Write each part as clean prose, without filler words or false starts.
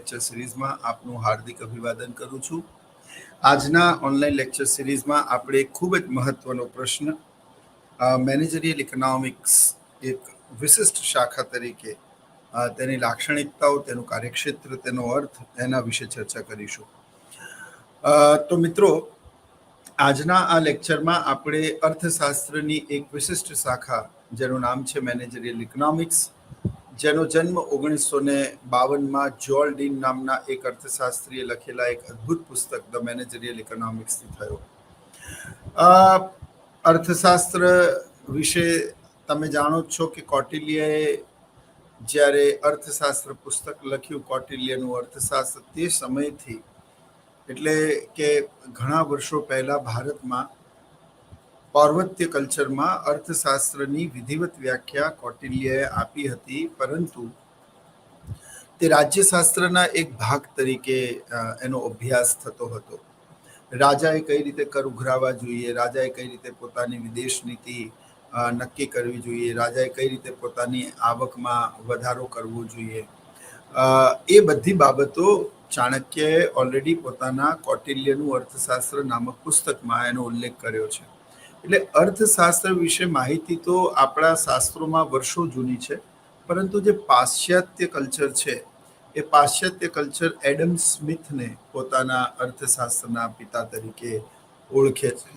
Lecture સિરીઝમાં આપનું હાર્દિક અભિવાદન કરું છું. આજના ઓનલાઈન લેક્ચર સિરીઝમાં આપણે ખૂબ જ મહત્વનો પ્રશ્ન મેનેજરિયલ ઇકોનોમિક્સ એક વિશિષ્ટ શાખા તરીકે તેની લાક્ષણિકતાઓ, તેનું કાર્યક્ષેત્ર, તેનો અર્થ, એના વિશે ચર્ચા કરીશું. તો મિત્રો, આજના આ લેક્ચરમાં આપણે અર્થશાસ્ત્રની એક વિશિષ્ટ શાખા જેનું નામ છે મેનેજરિયલ ઇકોનોમિક્સ, જેનો જન્મ 1952માં જોલ ડીન નામના એક અર્થશાસ્ત્રીએ લખેલા એક અદ્ભુત પુસ્તક ધ મેનેજરિયલ ઇકોનોમિક્સથી થયો. અર્થશાસ્ત્ર વિશે તમે જાણો છો કે કૌટિલ્યએ જ્યારે અર્થશાસ્ત્ર પુસ્તક લખ્યું, કૌટિલ્યનું અર્થશાસ્ત્ર, તે સમયથી એટલે કે ઘણા વર્ષો પહેલા ભારતમાં પૌર્વત્ય કલ્ચરમાં અર્થશાસ્ત્રની વિધિવત વ્યાખ્યા કૌટિલ્યએ આપી હતી, પરંતુ તે રાજ્યશાસ્ત્રના એક ભાગ તરીકે એનો અભ્યાસ થતો હતો. રાજાએ કઈ રીતે કર ઉઘરાવવા જોઈએ, રાજાએ કઈ રીતે પોતાની વિદેશ નીતિ નક્કી કરવી જોઈએ, રાજાએ કઈ રીતે પોતાની આવકમાં વધારો કરવો જોઈએ, એ બધી બાબતો ચાણક્યએ ઓલરેડી પોતાના કૌટિલ્યનું અર્થશાસ્ત્ર નામક પુસ્તકમાં એનો ઉલ્લેખ કર્યો છે. એટલે અર્થશાસ્ત્ર વિશે માહિતી તો આપણા શાસ્ત્રોમાં વર્ષો જૂની છે, પરંતુ જે પાશ્ચાત્ય કલ્ચર છે, એ પાશ્ચાત્ય કલ્ચર એડમ સ્મિથને પોતાના અર્થશાસ્ત્રના પિતા તરીકે ઓળખે છે.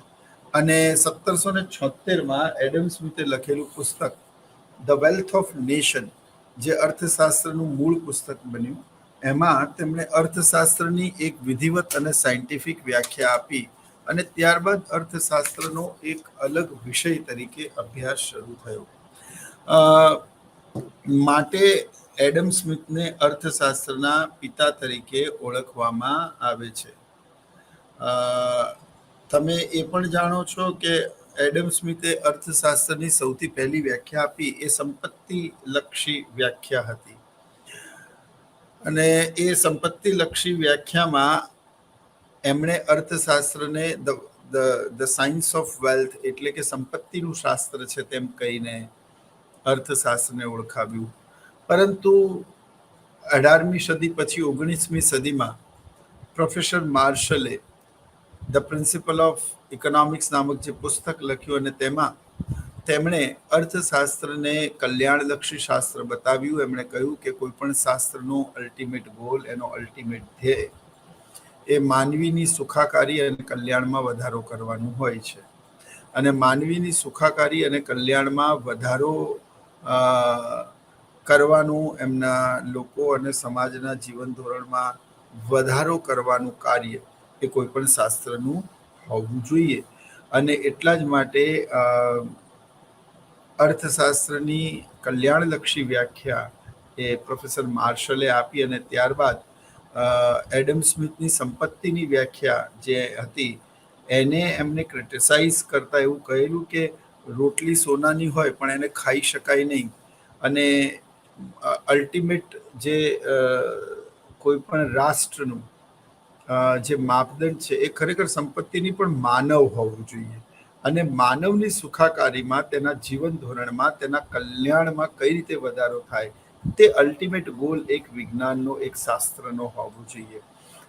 અને 1776માં એડમ સ્મિથે લખેલું પુસ્તક ધ વેલ્થ ઓફ નેશન, જે અર્થશાસ્ત્રનું મૂળ પુસ્તક બન્યું, એમાં તેમણે અર્થશાસ્ત્રની એક વિધિવત અને સાયન્ટિફિક વ્યાખ્યા આપી અને ત્યારબાદ અર્થશાસ્ત્રનો એક અલગ વિષય તરીકે અભ્યાસ શરૂ થયો. માટે એડમ સ્મિથને અર્થશાસ્ત્રના પિતા તરીકે ઓળખવામાં આવે છે. તમે એ પણ જાણો છો કે એડમ સ્મિથે અર્થશાસ્ત્રની સૌથી પહેલી વ્યાખ્યા આપી એ સંપત્તિલક્ષી વ્યાખ્યા હતી. અને એ સંપત્તિલક્ષી વ્યાખ્યામાં એમણે અર્થશાસ્ત્રને ધ સાયન્સ ઓફ વેલ્થ, એટલે કે સંપત્તિનું શાસ્ત્ર છે તેમ કહીને અર્થશાસ્ત્રને ઓળખાવ્યું. પરંતુ 18મી સદી પછી 19મી સદીમાં પ્રોફેસર માર્શલે ધ પ્રિન્સિપલ ઓફ ઇકોનોમિક્સ નામક જે પુસ્તક લખ્યું અને તેમાં તેમણે અર્થશાસ્ત્રને કલ્યાણલક્ષી શાસ્ત્ર બતાવ્યું. એમણે કહ્યું કે કોઈ પણ શાસ્ત્રનો અલ્ટિમેટ ગોલ, એનો અલ્ટિમેટ ધ્યેય એ માનવીની સુખાકારી અને કલ્યાણમાં વધારો કરવાનું હોય છે. અને માનવીની સુખાકારી અને કલ્યાણમાં વધારો કરવાનું, એમના લોકો અને સમાજના જીવન ધોરણમાં વધારો કરવાનું કાર્ય એ કોઈ પણ શાસ્ત્રનું હોવું જોઈએ. અને એટલા જ માટે અર્થશાસ્ત્રની કલ્યાણલક્ષી વ્યાખ્યા એ પ્રોફેસર માર્શલે આપી અને ત્યારબાદ એડમ સ્મિથની સંપત્તિની વ્યાખ્યા જે હતી એને એમને ક્રિટિસાઇઝ કરતા એવું કહેલું કે રોટલી સોનાની હોય પણ એને ખાઈ શકાય નહીં. અને અલ્ટિમેટ જે કોઈ પણ રાષ્ટ્રનું જે માપદંડ છે એ ખરેખર સંપત્તિની પણ માનવ હોવું જોઈએ. અને માનવની સુખાકારીમાં, તેના જીવન ધોરણમાં, તેના કલ્યાણમાં કઈ રીતે વધારો થાય, તે અલ્ટિમેટ ગોલ એક વિજ્ઞાનનો, એક શાસ્ત્રનો હોવો જોઈએ.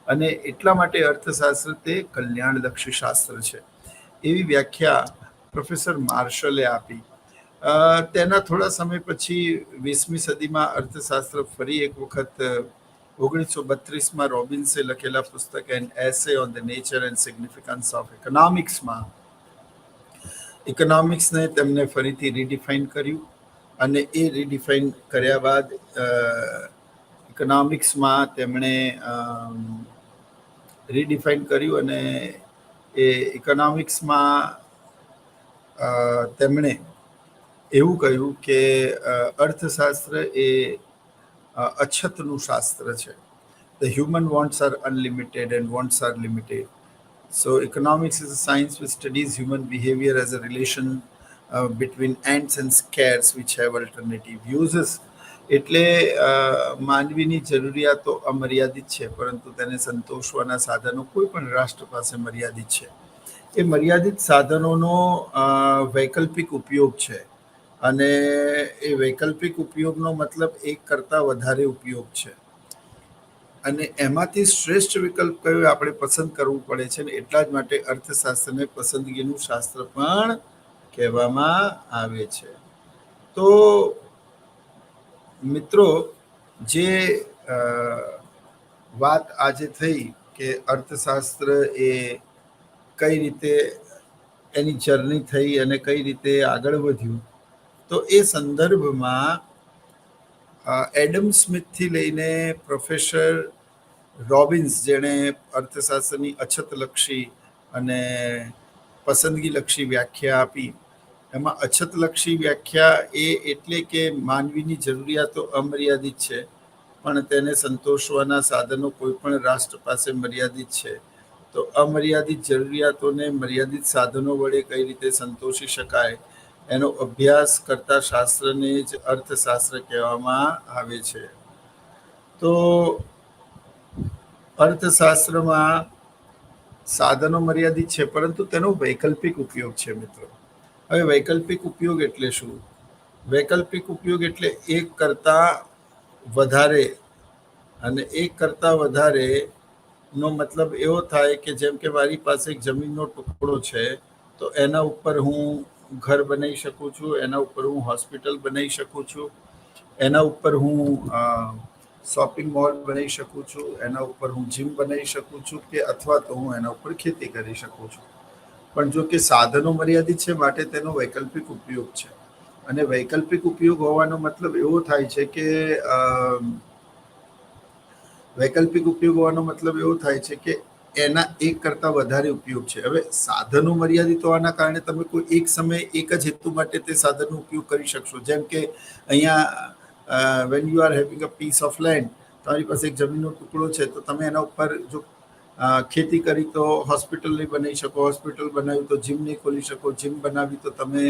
અને એટલા માટે અર્થશાસ્ત્ર તે કલ્યાણલક્ષી શાસ્ત્ર છે, એવી વ્યાખ્યા પ્રોફેસર માર્શલે આપી. તેના થોડા સમય પછી 20મી સદીમાં અર્થશાસ્ત્ર ફરી એક વખત 1932માં રોબિન્સે લખેલા પુસ્તક an essay on the nature and significance of ઇકોનોમિક્સમાં ઇકોનોમિક્સને તેમને ફરીથી રીડિફાઇન કર્યું. અને એ રીડિફાઇન કર્યા બાદ ઇકોનોમિક્સમાં તેમણે રીડિફાઇન કર્યું અને એ ઇકોનોમિક્સમાં તેમણે એવું કહ્યું કે અર્થશાસ્ત્ર એ અછતનું શાસ્ત્ર છે. The human wants are unlimited and wants are limited. So economics is a science which studies human behavior as a relation between ants and scarce which have alternative uses. એટલે માનવીની જરૂરિયાતો અમર્યાદિત છે, પરંતુ તેને સંતોષવાના સાધનો કોઈ પણ રાષ્ટ્ર પાસે મર્યાદિત છે. એ મર્યાદિત સાધનોનો વૈકલ્પિક ઉપયોગ છે. અને એ વૈકલ્પિક ઉપયોગનો મતલબ એક કરતાં વધારે ઉપયોગ છે. અને એમાંથી શ્રેષ્ઠ વિકલ્પ કયો આપણે પસંદ કરવું પડે છે ને એટલા જ માટે અર્થશાસ્ત્રને પસંદગીનું શાસ્ત્ર પણ કહેવામાં આવે છે. તો મિત્રો, જે વાત આજે થઈ કે અર્થશાસ્ત્ર એ કઈ રીતે એની જર્ની થઈ અને કઈ રીતે આગળ વધ્યું, તો એ સંદર્ભમાં એડમ સ્મિથથી લઈને પ્રોફેસર રોબિન્સ, જેણે અર્થશાસ્ત્રની અછતલક્ષી અને પસંદગીલક્ષી વ્યાખ્યા આપી, એમાં અછતલક્ષી વ્યાખ્યા એ એટલે કે માનવીની જરૂરિયાતો અમર્યાદિત છે, પણ તેને સંતોષવાના સાધનો કોઈ પણ રાષ્ટ્ર પાસે મર્યાદિત છે. તો અમર્યાદિત જરૂરિયાતોને મર્યાદિત સાધનો વડે કઈ રીતે સંતોષી શકાય એનો અભ્યાસ કરતા શાસ્ત્રને જ અર્થશાસ્ત્ર કહેવામાં આવે છે. તો અર્થશાસ્ત્રમાં સાધનો મર્યાદિત છે, પરંતુ તેનો વૈકલ્પિક ઉપયોગ છે મિત્રો. હવે વૈકલ્પિક ઉપયોગ એટલે શું? વૈકલ્પિક ઉપયોગ એટલે એક કરતા વધારે, અને એક કરતા વધારે નો મતલબ એવો થાય કે જેમ કે મારી પાસે એક જમીનનો ટુકડો છે, તો એના ઉપર હું ઘર બનાવી શકું છું, એના ઉપર હું હોસ્પિટલ બનાવી શકું છું, એના ઉપર હું શોપિંગ મોલ બનાવી શકું છું, એના ઉપર હું જીમ બનાવી શકું છું, કે અથવા તો હું એના ઉપર ખેતી કરી શકું છું. પણ જો કે સાધનો મર્યાદિત છે, માટે તેનો વૈકલ્પિક ઉપયોગ છે. અને વૈકલ્પિક ઉપયોગ હોવાનો મતલબ એવો થાય છે કે વૈકલ્પિક ઉપયોગ હોવાનો મતલબ એવો થાય છે કે એના એક કરતાં વધારે ઉપયોગ છે. હવે સાધનો મર્યાદિત હોવાના કારણે તમે કોઈ એક સમયે એક જ હેતુ માટે તે સાધનનો ઉપયોગ કરી શકશો. જેમ કે અહીંયા when you are having a piece of land, તમારી પાસે એક જમીનનો ટુકડો છે, તો તમે એના ઉપર જો ખેતી કરી તો હોસ્પિટલ નહીં બનાવી શકો, હોસ્પિટલ બનાવી તો જીમ નહીં ખોલી શકો, જીમ બનાવી તો તમે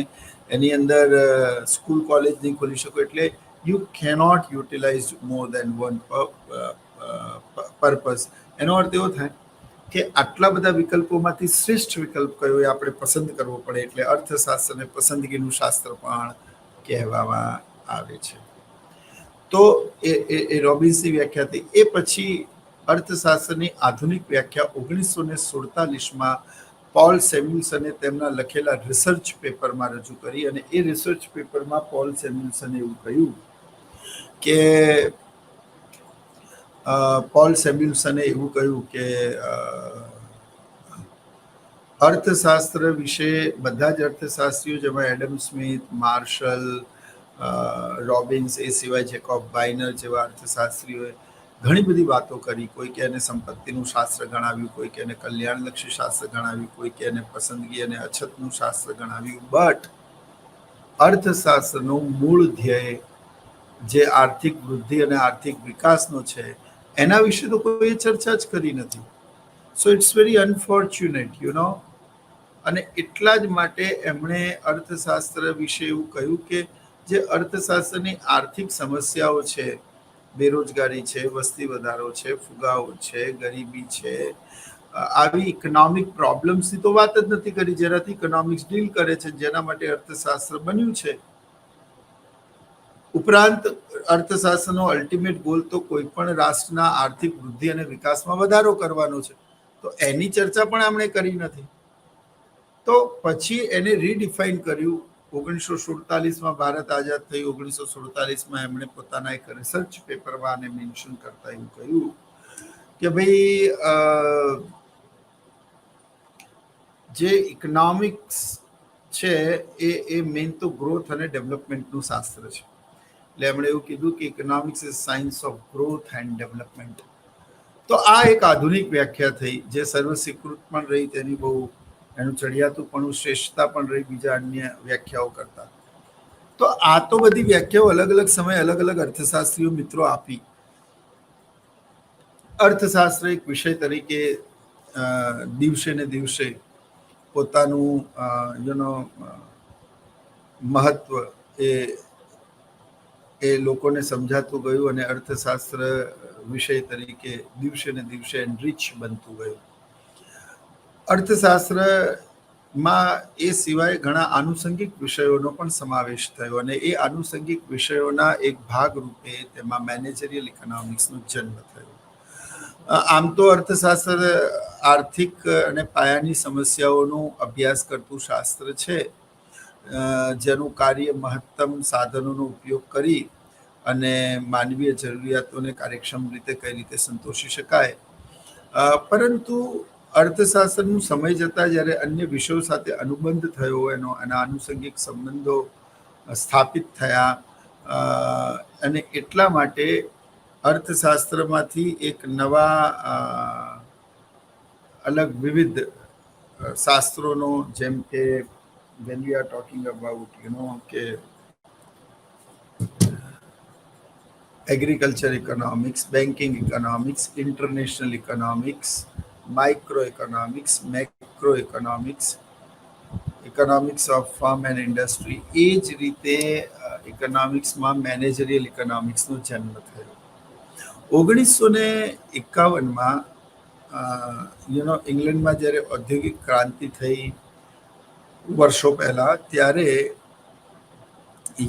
એની અંદર સ્કૂલ કોલેજ નહીં ખોલી શકો. એટલે you cannot utilise more than one purpose. એનો અર્થ એવો થાય કે આટલા બધા વિકલ્પોમાંથી શ્રેષ્ઠ વિકલ્પ કયો એ આપણે પસંદ કરવો પડે. એટલે અર્થશાસ્ત્રને પસંદગીનું શાસ્ત્ર પણ કહેવામાં આવે છે. તો એ રોબિન્સની વ્યાખ્યા હતી. એ પછી અર્થશાસ્ત્રની આધુનિક વ્યાખ્યા 1947માં પોલ સેમ્યુલ્સને તેમના લખેલા રિસર્ચ પેપરમાં રજૂ કરી. અને એ રિસર્ચ પેપરમાં પોલ સેમ્યુલ્સને એવું કહ્યું કે અર્થશાસ્ત્ર વિશે બધા જ અર્થશાસ્ત્રીઓ, જેમાં એડમ સ્મિથ, માર્શલ, રોબિન્સ, એ સિવાય જેકોબ બાયનર જેવા અર્થશાસ્ત્રીઓએ ઘણી બધી વાતો કરી. કોઈ કે એને સંપત્તિનું શાસ્ત્ર ગણાવ્યું, કોઈ કે એને કલ્યાણલક્ષી શાસ્ત્ર ગણાવ્યું, કોઈ કે એને પસંદગી અને અછતનું શાસ્ત્ર ગણાવ્યું. બટ અર્થશાસ્ત્રનો મૂળ ધ્યેય જે આર્થિક વૃદ્ધિ અને આર્થિક વિકાસનો છે, એના વિશે તો કોઈ ચર્ચા જ કરી નથી. સો ઇટ્સ વેરી અનફોર્ચ્યુનેટ, અને એટલા જ માટે એમણે અર્થશાસ્ત્ર વિશે એવું કહ્યું કે જે અર્થશાસ્ત્રની આર્થિક સમસ્યાઓ છે, બેરોજગારી છે, વસ્તી વધારો છે, ફુગાવો છે, ગરીબી છે, આવી ઇકોનોમિક પ્રોબ્લેમ્સની તો વાત જ નથી કરી જેનાથી ઇકોનોમિક્સ ડીલ કરે છે, જેના માટે અર્થશાસ્ત્ર બન્યું છે. ઉપરાંત અર્થશાસ્ત્રનો અલ્ટિમેટ ગોલ તો કોઈ પણ રાષ્ટ્રના આર્થિક વૃદ્ધિ અને વિકાસમાં વધારો કરવાનો છે. તો એની ચર્ચા પણ આપણે કરી નથી. તો પછી એને રીડિફાઇન કર્યું. 1947માં ભારત આઝાદ થયું. 1947માં એમણે પોતાના એક રિસર્ચ પેપરમાં આને મેન્શન કરતા એવું કહ્યું કે ભાઈ જે ઇકોનોમિક્સ છે એ મેઇન તો ગ્રોથ અને ડેવલપમેન્ટનું શાસ્ત્ર છે. એટલે એમણે એવું કીધું કે economics is science of growth and development. તો આ એક આધુનિક વ્યાખ્યા થઈ, જે સર્વસ્વીકૃત પણ રહી. તેની બહુ એનું ચડિયાતું પણ શ્રેષ્ઠતા પણ રહી બીજા અન્ય વ્યાખ્યાઓ કરતા. તો આ તો બધી વ્યાખ્યાઓ અલગ અલગ સમયે અલગ અલગ અર્થશાસ્ત્રીઓ મિત્રો આપી. અર્થશાસ્ત્ર એક વિષય તરીકે દિવસે ને દિવસે પોતાનું મહત્વ એ લોકોને સમજાતું ગયું, અને અર્થશાસ્ત્ર વિષય તરીકે દિવસે ને દિવસે એનરીચ બનતું ગયું. અર્થશાસ્ત્રમાં એ સિવાય ઘણા આનુષંગિક વિષયોનો પણ સમાવેશ થયો, અને એ આનુષંગિક વિષયોના એક ભાગ રૂપે તેમાં મેનેજરિયલ ઇકોનોમિક્સનો જન્મ થયો. આમ તો અર્થશાસ્ત્ર આર્થિક અને પાયાની સમસ્યાઓનો અભ્યાસ કરતું શાસ્ત્ર છે, જેનું કાર્ય મહત્તમ સાધનોનો ઉપયોગ કરી અને માનવીય જરૂરિયાતોને કાર્યક્ષમ રીતે કઈ રીતે સંતોષી શકાય. પરંતુ અર્થશાસ્ત્રનું સમય જતાં જ્યારે અન્ય વિષયો સાથે અનુબંધ થયો, એના આનુષંગિક સંબંધો સ્થાપિત થયા, અને એટલા માટે અર્થશાસ્ત્રમાંથી એક નવા અલગ વિવિધ શાસ્ત્રોનો, જેમ કે when we are talking about કે agriculture economics, banking economics, international economics, micro economics, macro economics, economics of farm and industry, એ જ રીતે ઇકોનોમિક્સમાં મેનેજરિયલ ઇકોનોમિક્સનો જન્મ થયો. 1951માં ઇંગ્લેન્ડમાં જ્યારે ઔદ્યોગિક ક્રાંતિ થઈ વર્ષો પહેલાં, ત્યારે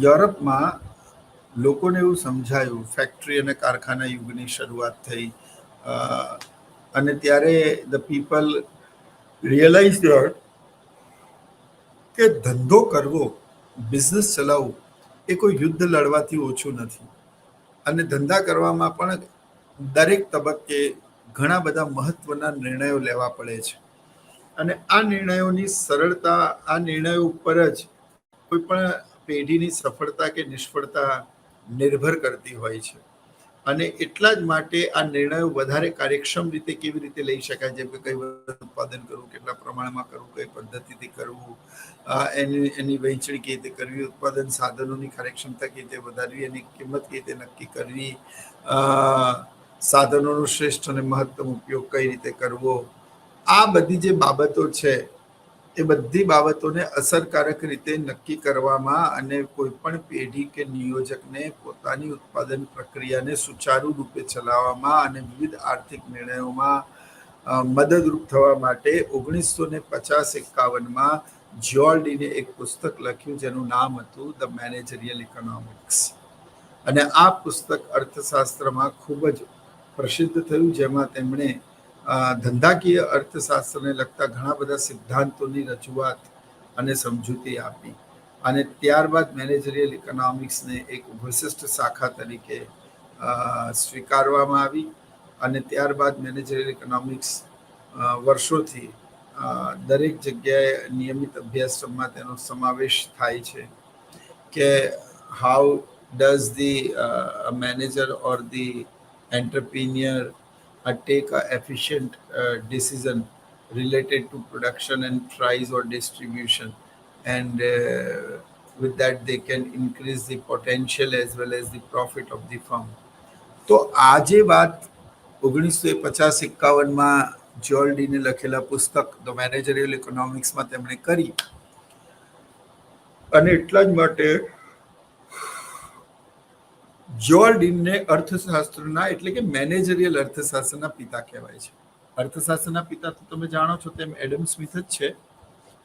યુરોપમાં લોકોને એવું સમજાયું, ફેક્ટરી અને કારખાના યુગની શરૂઆત થઈ, અને ત્યારે ધ પીપલ રિયલાઇઝ કે ધંધો કરવો, બિઝનેસ ચલાવવું એ કોઈ યુદ્ધ લડવાથી ઓછું નથી. અને ધંધા કરવામાં પણ દરેક તબક્કે ઘણા બધા મહત્વના નિર્ણયો લેવા પડે છે. અને આ નિર્ણયોની સરળતા, આ નિર્ણયો ઉપર જ કોઈ પણ પેઢીની સફળતા કે નિષ્ફળતા નિર્ભર કરતી હોય છે. અને એટલા જ માટે આ નિર્ણયો વધારે કાર્યક્ષમ રીતે કેવી રીતે લઈ શકાય, જેમ કે કઈ ઉત્પાદન કરવું, કેટલા પ્રમાણમાં કરવું, કઈ પદ્ધતિથી કરવું, એની વહેંચણી કેવી રીતે કરવી, ઉત્પાદન સાધનોની કાર્યક્ષમતા કેવી રીતે વધારવી, એની કિંમત કેવી રીતે નક્કી કરવી, સાધનોનો શ્રેષ્ઠ અને મહત્તમ ઉપયોગ કઈ રીતે કરવો, આ બધી જે બાબતો છે એ બધી બાબતોને અસરકારક રીતે નક્કી કરવામાં અને કોઈ પણ પેઢી કે નિયોજકને પોતાની ઉત્પાદન પ્રક્રિયાને સુચારુ રૂપે ચલાવવામાં અને વિવિધ આર્થિક નિર્ણયોમાં મદદરૂપ થવા માટે 1950-51માં જ્યોર્ડીને એક પુસ્તક લખ્યું, જેનું નામ હતું ધ મેનેજરિયલ ઇકોનોમિક્સ. અને આ પુસ્તક અર્થશાસ્ત્રમાં ખૂબ જ પ્રસિદ્ધ થયું, જેમાં તેમણે ધંધાકીય અર્થશાસ્ત્રને લગતા ઘણા બધા સિદ્ધાંતોની રજૂઆત અને સમજૂતી આપી. અને ત્યારબાદ મેનેજરિયલ ઇકોનોમિક્સને એક વિશિષ્ટ શાખા તરીકે સ્વીકારવામાં આવી. અને ત્યારબાદ મેનેજરિયલ ઇકોનોમિક્સ વર્ષોથી દરેક જગ્યાએ નિયમિત અભ્યાસક્રમમાં તેનો સમાવેશ થાય છે કે how does the manager or the entrepreneur take an efficient decision related to production and price or distribution, and with that they can increase the potential as well as the profit of the firm. તો આ જે વાત 1950-51માં જ્યોર્ડીને લખેલા પુસ્તક the managerial ઇકોનોમિક્સમાં તેમણે કરી, અને એટલા જ માટે જ્યોર્ડીનને અર્થશાસ્ત્રના એટલે કે મેનેજરિયલ અર્થશાસ્ત્રના પિતા કહેવાય છે. અર્થશાસ્ત્રના પિતા તો તમે જાણો છો તેમ એડમ સ્મિથ જ છે,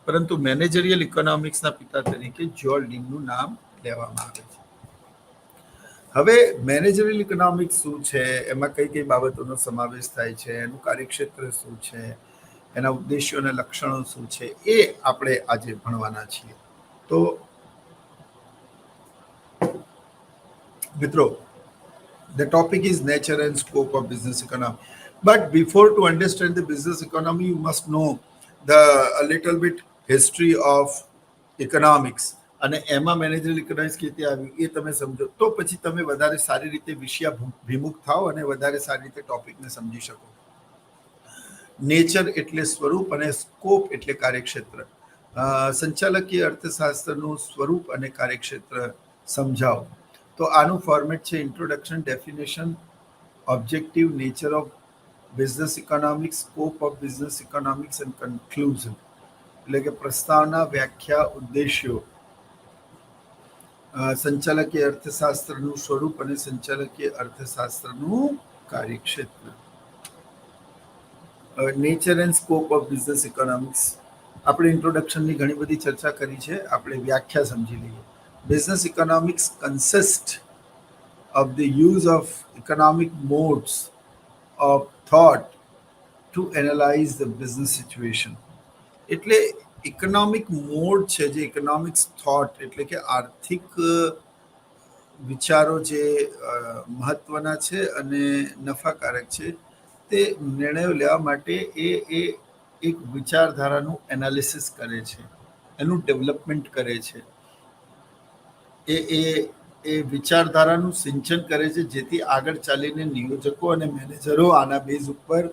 પરંતુ મેનેજરિયલ ઇકોનોમિક્સના પિતા તરીકે જ્યોર્ડીનનું નામ લેવામાં આવે છે. હવે મેનેજરિયલ ઇકોનોમિક્સ શું છે, એમાં કઈ કઈ બાબતોનો સમાવેશ થાય છે, એનું કાર્યક્ષેત્ર શું છે, એના ઉદ્દેશ્યો અને લક્ષણો શું છે, એ આપણે આજે ભણવાના છીએ. તો મિત્રો, the topic is nature and scope of business economy. But before to understand the business economy, you must know a little bit history of economics. અને એમાં મેનેજરિયલ ઇકોનોમિક્સ કેવી રીતે આવ્યું એ તમે સમજો, તો પછી તમે વધારે સારી રીતે વિષયાભિમુખ થાઓ અને વધારે સારી રીતે ટોપિકને સમજી શકો. નેચર એટલે સ્વરૂપ અને સ્કોપ એટલે કાર્યક્ષેત્ર. સંચાલકીય અર્થશાસ્ત્રનું સ્વરૂપ અને કાર્યક્ષેત્ર સમજાવો. તો આનું ફોર્મેટ છે introduction, definition, objective, nature of business economics, scope of business economics and conclusion. એટલે કે પ્રસ્તાવના, વ્યાખ્યા, ઉદ્દેશ્યો, સંચાલકીય અર્થશાસ્ત્રનું સ્વરૂપ અને સંચાલકીય અર્થશાસ્ત્રનું કાર્યક્ષેત્ર. Nature and scope of business economics. આપણે ઇન્ટ્રોડક્શનની ઘણી બધી ચર્ચા કરી છે, આપણે વ્યાખ્યા સમજી લઈએ. Business economics consists of the use of economic modes of thought to analyze the business situation. એટલે ઇકોનોમિક મોડ છે, જે ઇકોનોમિક્સ થોટ એટલે કે આર્થિક વિચારો જે મહત્વના છે અને નફાકારક છે, તે નિર્ણયો લેવા માટે એ એક વિચારધારાનું એનાલિસિસ કરે છે, એનું ડેવલપમેન્ટ કરે છે, એ એ વિચારધારાનું સિંચન કરે છે, જેથી આગળ ચાલીને નિયોજકો અને મેનેજરો આના બેઝ ઉપર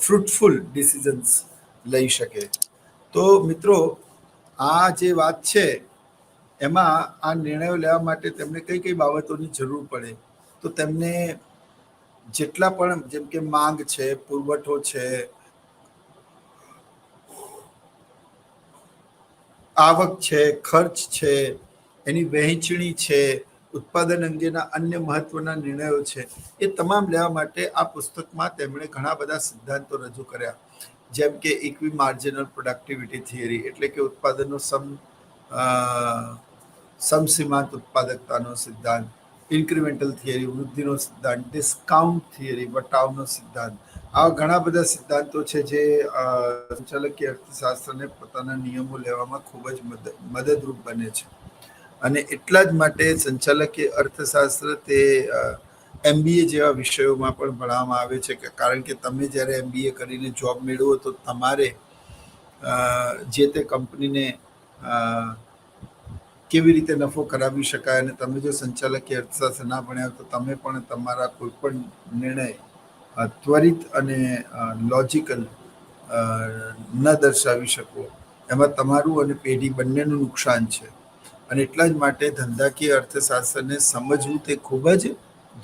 ફ્રૂટફુલ ડિસિઝન્સ લઈ શકે. તો મિત્રો, આ જે વાત છે એમાં આ નિર્ણયો લેવા માટે તેમને કઈ કઈ બાબતોની જરૂર પડે, તો તેમને જેટલા પણ, જેમ કે માંગ છે, પુરવઠો છે, આવક છે, ખર્ચ છે, એની વહેંચણી છે, ઉત્પાદન અંગેના અન્ય મહત્વના નિર્ણયો છે, એ તમામ લેવા માટે આ પુસ્તકમાં તેમણે ઘણા બધા સિદ્ધાંતો રજૂ કર્યા, જેમ કે ઇક્વિ માર્જિનલ પ્રોડક્ટિવિટી થિયરી એટલે કે ઉત્પાદનનો સમસીમાંત ઉત્પાદકતાનો સિદ્ધાંત, ઇન્ક્રિમેન્ટલ થિયરી વૃદ્ધિનો સિદ્ધાંત, ડિસ્કાઉન્ટ થિયરી વટાવનો સિદ્ધાંત. આવા ઘણા બધા સિદ્ધાંતો છે જે સંચાલકીય અર્થશાસ્ત્રને પોતાના નિયમો લેવામાં ખૂબ જ મદદરૂપ બને છે. અને એટલા જ માટે સંચાલકીય અર્થશાસ્ત્ર તે MBA જેવા વિષયોમાં પણ ભણવામાં આવે છે, કે કારણ કે તમે જ્યારે MBA કરીને જોબ મેળવો તો તમારે જે તે કંપનીને કેવી રીતે નફો કરાવી શકાય, અને તમે જો સંચાલકીય અર્થશાસ્ત્ર ના ભણ્યા તો તમે પણ તમારા કોઈ પણ નિર્ણય ત્વરિત અને લોજિકલ ન દર્શાવી શકો. એમાં તમારું અને પેઢી બંનેનું નુકસાન છે. અને એટલા જ માટે ધંધાકીય અર્થશાસ્ત્રને સમજવું તે ખૂબ જ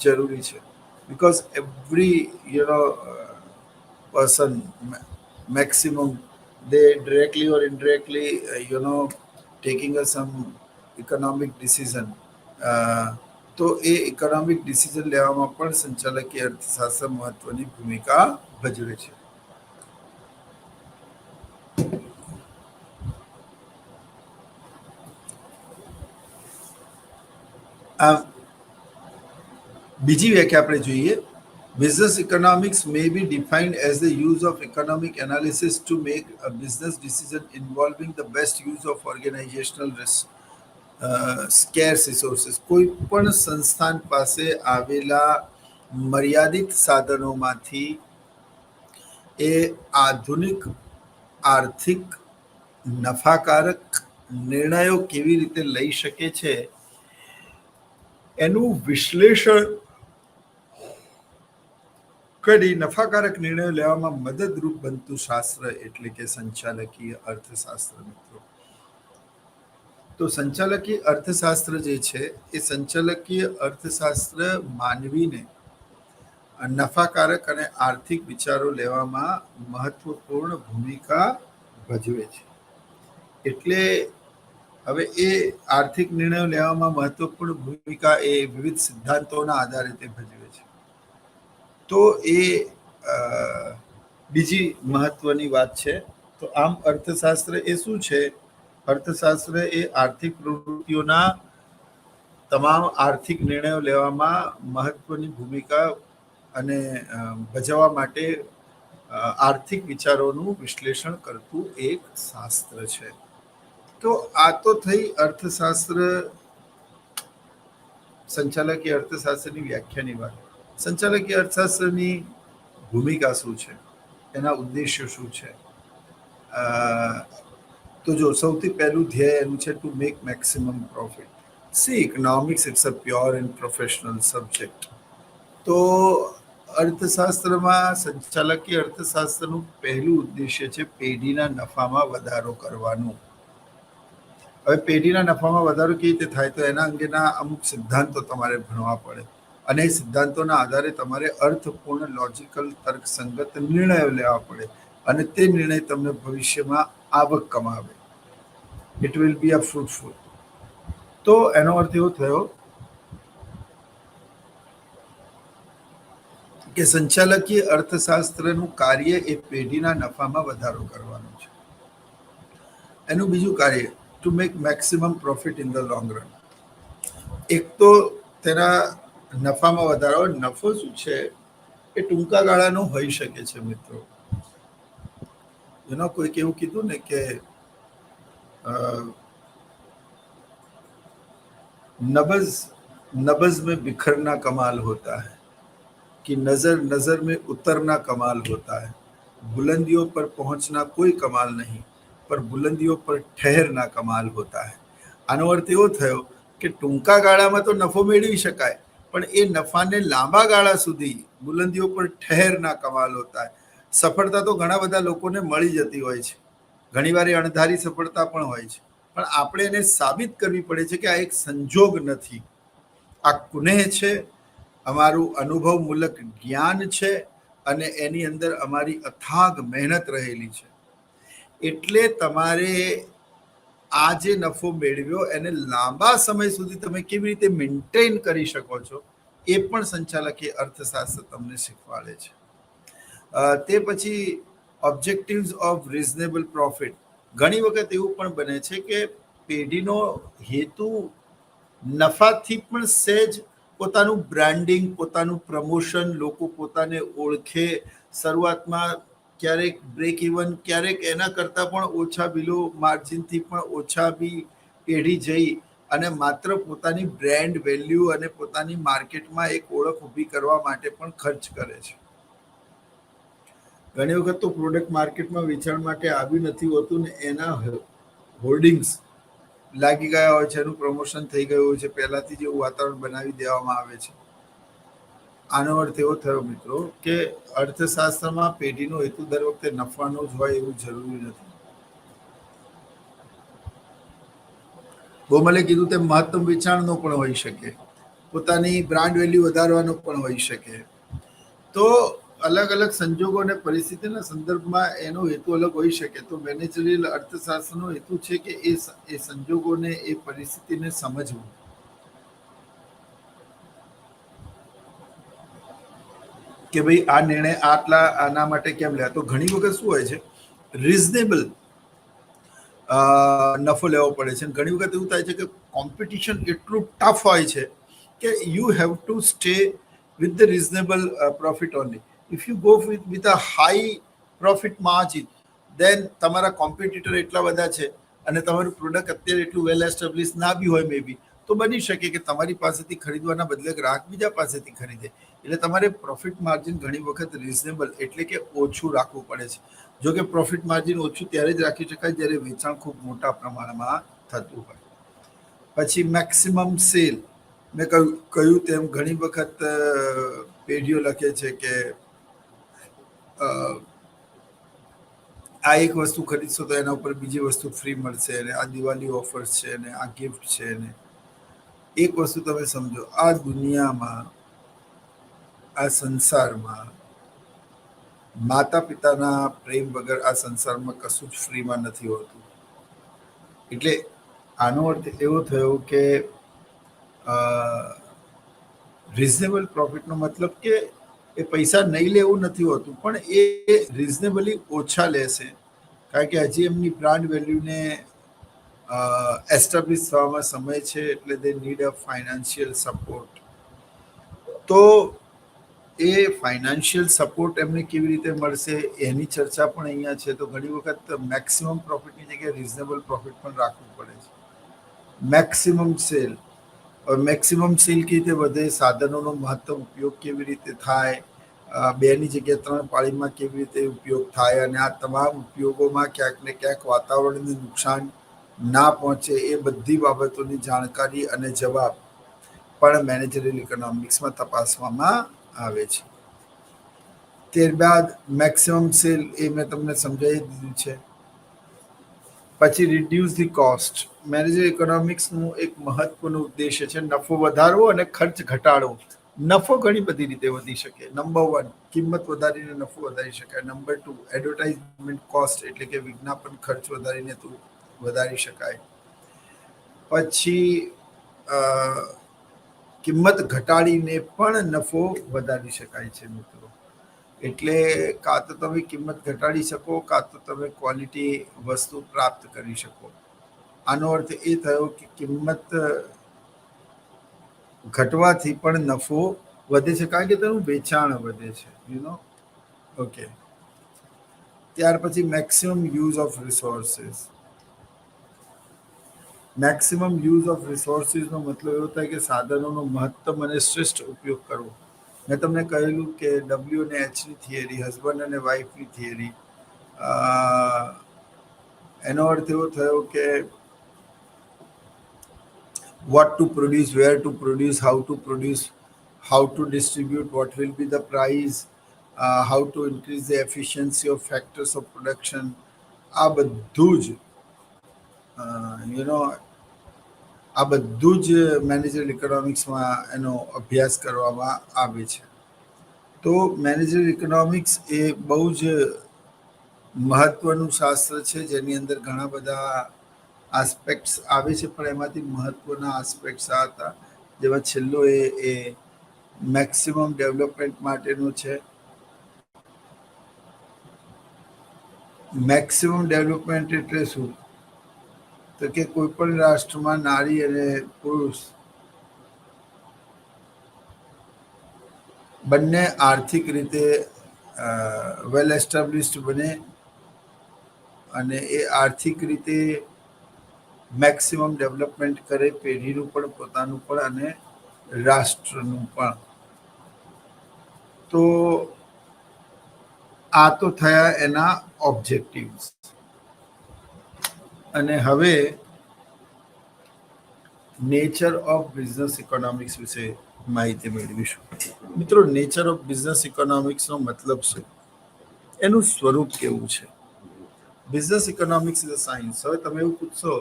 જરૂરી છે. Because every person, maximum, they directly or indirectly taking some economic decision. તો એ ઇકોનોમિક ડિસિઝન લેવામાં પણ સંચાલકીય અર્થશાસ્ત્ર મહત્વની ભૂમિકા ભજવે છે. બીજી વ્યાખ્યા આપણે જોઈએ. Business economics may be defined as the use of economic analysis to make a business decision involving the best use of organizational scarce resources. કોઈ પણ સંસ્થાન પાસે આવેલા મર્યાદિત સાધનોમાંથી એ આધુનિક આર્થિક નફાકારક નિર્ણયો કેવી રીતે લઈ શકે છે એનું વિશ્લેષણ કરી નફાકારક નિર્ણયો લેવામાં મદદરૂપ બનતું શાસ્ત્ર એટલે કે સંચાલકીય અર્થશાસ્ત્ર. મિત્રો, તો સંચાલકીય અર્થશાસ્ત્ર જે છે એ સંચાલકીય અર્થશાસ્ત્ર માનવીને નફાકારક અને આર્થિક વિચારો લેવામાં મહત્વપૂર્ણ ભૂમિકા ભજવે છે. એટલે હવે એ આર્થિક નિર્ણયો લેવામાં મહત્વપૂર્ણ ભૂમિકા એ વિવિધ સિદ્ધાંતોના આધારે તે ભજવે છે. તો એ બીજી મહત્વની વાત છે. તો આમ અર્થશાસ્ત્ર એ શું છે? અર્થશાસ્ત્ર એ આર્થિક પ્રવૃત્તિઓના તમામ આર્થિક નિર્ણયો લેવામાં મહત્વની ભૂમિકા અને ભજવવા માટે આર્થિક વિચારોનું વિશ્લેષણ કરતું એક શાસ્ત્ર છે. તો આ તો થઈ અર્થશાસ્ત્ર, સંચાલકીય અર્થશાસ્ત્રની વ્યાખ્યાની વાત. સંચાલકીય અર્થશાસ્ત્રની ભૂમિકા શું છે, એના ઉદ્દેશ્યો શું છે? તો જો સૌથી પહેલું ધ્યેય એનું છે to make maximum profit. See, economics it's a pure and professional subject. તો અર્થશાસ્ત્રમાં સંચાલકીય અર્થશાસ્ત્રનું પહેલું ઉદ્દેશ્ય છે પેઢીના નફામાં વધારો કરવાનું. હવે પેઢીના નફામાં વધારો કેવી રીતે થાય? તો એના અંગેના અમુક સિદ્ધાંતો તમારે ભણવા પડે, અને એ સિદ્ધાંતોના આધારે તમારે અર્થપૂર્ણ, લોજિકલ, તર્કસંગત નિર્ણયો લેવા પડે, અને તે નિર્ણય તમને ભવિષ્યમાં આવક કમાવે. It will be a fruitful. તો એનો અર્થ એવો થયો કે સંચાલકીય અર્થશાસ્ત્રનું કાર્ય એ પેઢીના નફામાં વધારો કરવાનું છે. એનું બીજું કાર્ય two make maximum profit in the long run. એક તો તેના નફામાં વધારો. નફો શું છે? એ ટૂંકા ગાળાનો હોઈ શકે છે મિત્રો. કોઈક એવું કીધું ને કે नब्ज नब्ज में बिखरना कमाल होता है कि नजर नजर में उतरना कमाल होता है. बुलंदियों पर पहुंचना कोई कमाल नहीं, पर बुलंदियों पर ठहरना कमाल होता है. આનો અર્થ એવો થયો કે ટૂંકા ગાળામાં તો નફો મેળવી શકાય, પણ એ નફાને લાંબા ગાળા સુધી બુલંદીઓ પર ઠહેરના કમાલ હોતા હે. સફળતા તો ઘણા બધા લોકોને મળી જતી હોય છે, ઘણીવાર એ અણધારી સફળતા પણ હોય છે, પણ આપણે એને સાબિત કરવી પડે છે કે આ એક સંજોગ નથી, આ કુનેહ છે, અમારું અનુભવમૂલક જ્ઞાન છે અને એની અંદર અમારી અથાગ મહેનત રહેલી છે. એટલે તમારે આ જે નફો મેળવ્યો એને લાંબા સમય સુધી તમે કેવી રીતે મેન્ટેન કરી શકો છો એ પણ સંચાલકીય અર્થશાસ્ત્ર તમને શીખવાડે છે. તે પછી ઓબ્જેક્ટિવ્સ ઓફ રિઝનેબલ પ્રોફિટ. ઘણી વખત એવું પણ બને છે કે પેઢીનો હેતુ નફાથી પણ સહેજ પોતાનું બ્રાન્ડિંગ, પોતાનું પ્રમોશન, લોકો પોતાને ઓળખે, શરૂઆતમાં ક્યારેક બ્રેક ઇવન, ક્યારેક એના કરતાં પણ ઓછા બિલો માર્જિનથી પણ ઓછા બી પેઢી જઈ અને માત્ર પોતાની બ્રેન્ડ વેલ્યુ અને પોતાની માર્કેટમાં એક ઓળખ ઊભી કરવા માટે પણ ખર્ચ કરે છે. ઘણી વખત તો પ્રોડક્ટ માર્કેટમાં વેચાણ માટે આવ્યું નથી હોતું ને એના હોર્ડિંગ્સ લાગી ગયા હોય છે, એનું પ્રમોશન થઈ ગયું હોય છે, પહેલાથી જેવું વાતાવરણ બનાવી દેવામાં આવે છે. આનો અર્થ એવો થયો મિત્રો કે અર્થશાસ્ત્રમાં પેઢીનો હેતુ દર વખતે નફાનો જ હોય એવું જરૂરી નથી. બોમલે કીધું તેમ મહત્તમ વેચાણનો પણ હોઈ શકે, પોતાની બ્રાન્ડ વેલ્યુ વધારવાનો પણ હોઈ શકે. તો અલગ અલગ સંજોગો અને પરિસ્થિતિના સંદર્ભમાં એનો હેતુ અલગ હોઈ શકે. તો મેનેજરિયલ અર્થશાસ્ત્રનો હેતુ છે કે એ સંજોગોને, એ પરિસ્થિતિને સમજવું. કે ભાઈ આ નિર્ણય આના માટે કેમ લે. તો ઘણી વખત શું હોય છે, રિઝનેબલ નફો લેવો પડે છે. ઘણી વખત એવું થાય છે કે કોમ્પિટિશન એટલું ટફ હોય છે કે you have to stay with the reasonable profit only. If you go with a high profit margin, then તમારા કોમ્પિટિટર એટલા બધા છે અને તમારું પ્રોડક્ટ અત્યારે એટલું વેલ એસ્ટાબ્લિશ ના બી હોય મે બી, તો બની શકે કે તમારી પાસેથી ખરીદવાના બદલે ગ્રાહક બીજા પાસેથી ખરીદે. એટલે તમારે પ્રોફિટ માર્જિન ઘણી વખત રિઝનેબલ એટલે કે ઓછું રાખવું પડે છે. જો કે પ્રોફિટ માર્જિન ઓછું ત્યારે જ રાખી શકાય જ્યારે વેચાણ ખૂબ મોટા પ્રમાણમાં થતું હોય. પછી મેક્સિમમ સેલ. મેં કહ્યું તેમ ઘણી વખત પેઢીઓ લખે છે કે આ એક વસ્તુ ખરીદશો તો એના ઉપર બીજી વસ્તુ ફ્રી મળશે, અને આ દિવાળી ઓફર્સ છે, અને આ ગિફ્ટ છે. ને એક વસ્તુ તમે સમજો, આ દુનિયામાં, આ સંસારમાં માતા પિતાના પ્રેમ વગર આ સંસારમાં કશું જ ફ્રીમાં નથી હોતું. એટલે આનો અર્થ એવો થયો કે રિઝનેબલ પ્રોફિટનો મતલબ કે એ પૈસા નહીં લેવું નથી હોતું, પણ એ રિઝનેબલી ઓછા લેશે, કારણ કે હજી એમની બ્રાન્ડ વેલ્યુને એસ્ટાબ્લિશ થવામાં સમય છે, એટલે they need a financial support. તો એ ફાઇનાન્શિયલ સપોર્ટ એમને કેવી રીતે મળશે એની ચર્ચા પણ અહીંયા છે. તો ઘણી વખત મેક્સિમમ પ્રોફિટની જગ્યાએ રિઝનેબલ પ્રોફિટ પણ રાખવું પડે છે. Maximum cell. મેક્સિમમ સેલ કેવી રીતે વધે, સાધનોનો મહત્તમ ઉપયોગ કેવી રીતે થાય, બેની જગ્યાએ 3 પાળીમાં કેવી રીતે ઉપયોગ થાય, અને આ તમામ ઉપયોગોમાં ક્યાંક ને ક્યાંક વાતાવરણને નુકસાન ના પહોંચે, એ બધી બાબતોની જાણકારી અને જવાબ પણ મેનેજરિયલ ઇકોનોમિક્સમાં તપાસવામાં આવે છે. ત્યારબાદ મેક્સિમમ સેલ એ મેં તમને સમજાવી દીધું છે. પછી રિડ્યુસ ધી કોસ્ટ. મેનેજર ઇકોનોમિક્સનું એક મહત્વનું ઉદ્દેશ્ય છે નફો વધારવો અને ખર્ચ ઘટાડવો. નફો ઘણી બધી રીતે વધી શકે. નંબર 1, કિંમત વધારીને નફો વધારી શકાય. નંબર 2, એડવર્ટાઇઝમેન્ટ કોસ્ટ એટલે કે વિજ્ઞાપન ખર્ચ વધારીને વધારી શકાય. પછી કિંમત ઘટાડીને પણ નફો વધારી શકાય છે મિત્રો. એટલે કાં તો તમે કિંમત ઘટાડી શકો, કાં તો તમે ક્વોલિટી વસ્તુ પ્રાપ્ત કરી શકો. આનો અર્થ એ થયો કે કિંમત ઘટવાથી પણ નફો વધે છે કારણ કે તેનું વેચાણ વધે છે, ઓકે. ત્યાર પછી maximum use of resources. Maximum use of રિસોર્સિસનો મતલબ એવો થાય કે સાધનોનો મહત્તમ અને શ્રેષ્ઠ ઉપયોગ કરવો. મેં તમને કહેલું કે ડબલ્યુ અને એચની થિયરી, હસબન્ડ અને વાઇફની થિયરી, એનો અર્થ એવો થયો કે what to produce, where to produce, how to produce, how to distribute, what will be the price, how to increase the efficiency of factors of production. આ બધું જ આ બધું જ મેનેજરલ ઇકોનોમિક્સમાં એનો અભ્યાસ કરવામાં આવે છે. તો મેનેજરલ ઇકોનોમિક્સ એ બહુ જ મહત્વનું શાસ્ત્ર છે, જેની અંદર ઘણા બધા આસ્પેક્ટ્સ આવે છે, પણ એમાંથી મહત્વના આસ્પેક્ટ્સ આ હતા, જેમાં છેલ્લો એ મેક્સિમમ ડેવલપમેન્ટ માટેનું છે. મેક્સિમમ ડેવલપમેન્ટ એટલે શું? તો કે કોઈ પણ રાષ્ટ્રમાં નારી અને પુરુષ બંને આર્થિક રીતે વેલ એસ્ટાબ્લિશ્ડ બને અને એ આર્થિક રીતે મેક્સિમમ ડેવલપમેન્ટ કરે, પેઢીનું પણ, પોતાનું પણ અને રાષ્ટ્રનું પણ. તો આ તો થયા એના ઓબ્જેક્ટિવ્સ. અને હવે નેચર ઓફ બિઝનેસ ઇકોનોમિક્સ વિશે માહિતી મેળવીશું. મિત્રો, નેચર ઓફ બિઝનેસ ઇકોનોમિક્સનો મતલબ શું, એનું સ્વરૂપ કેવું છે? Business economics is a science. હવે તમે એવું પૂછશો,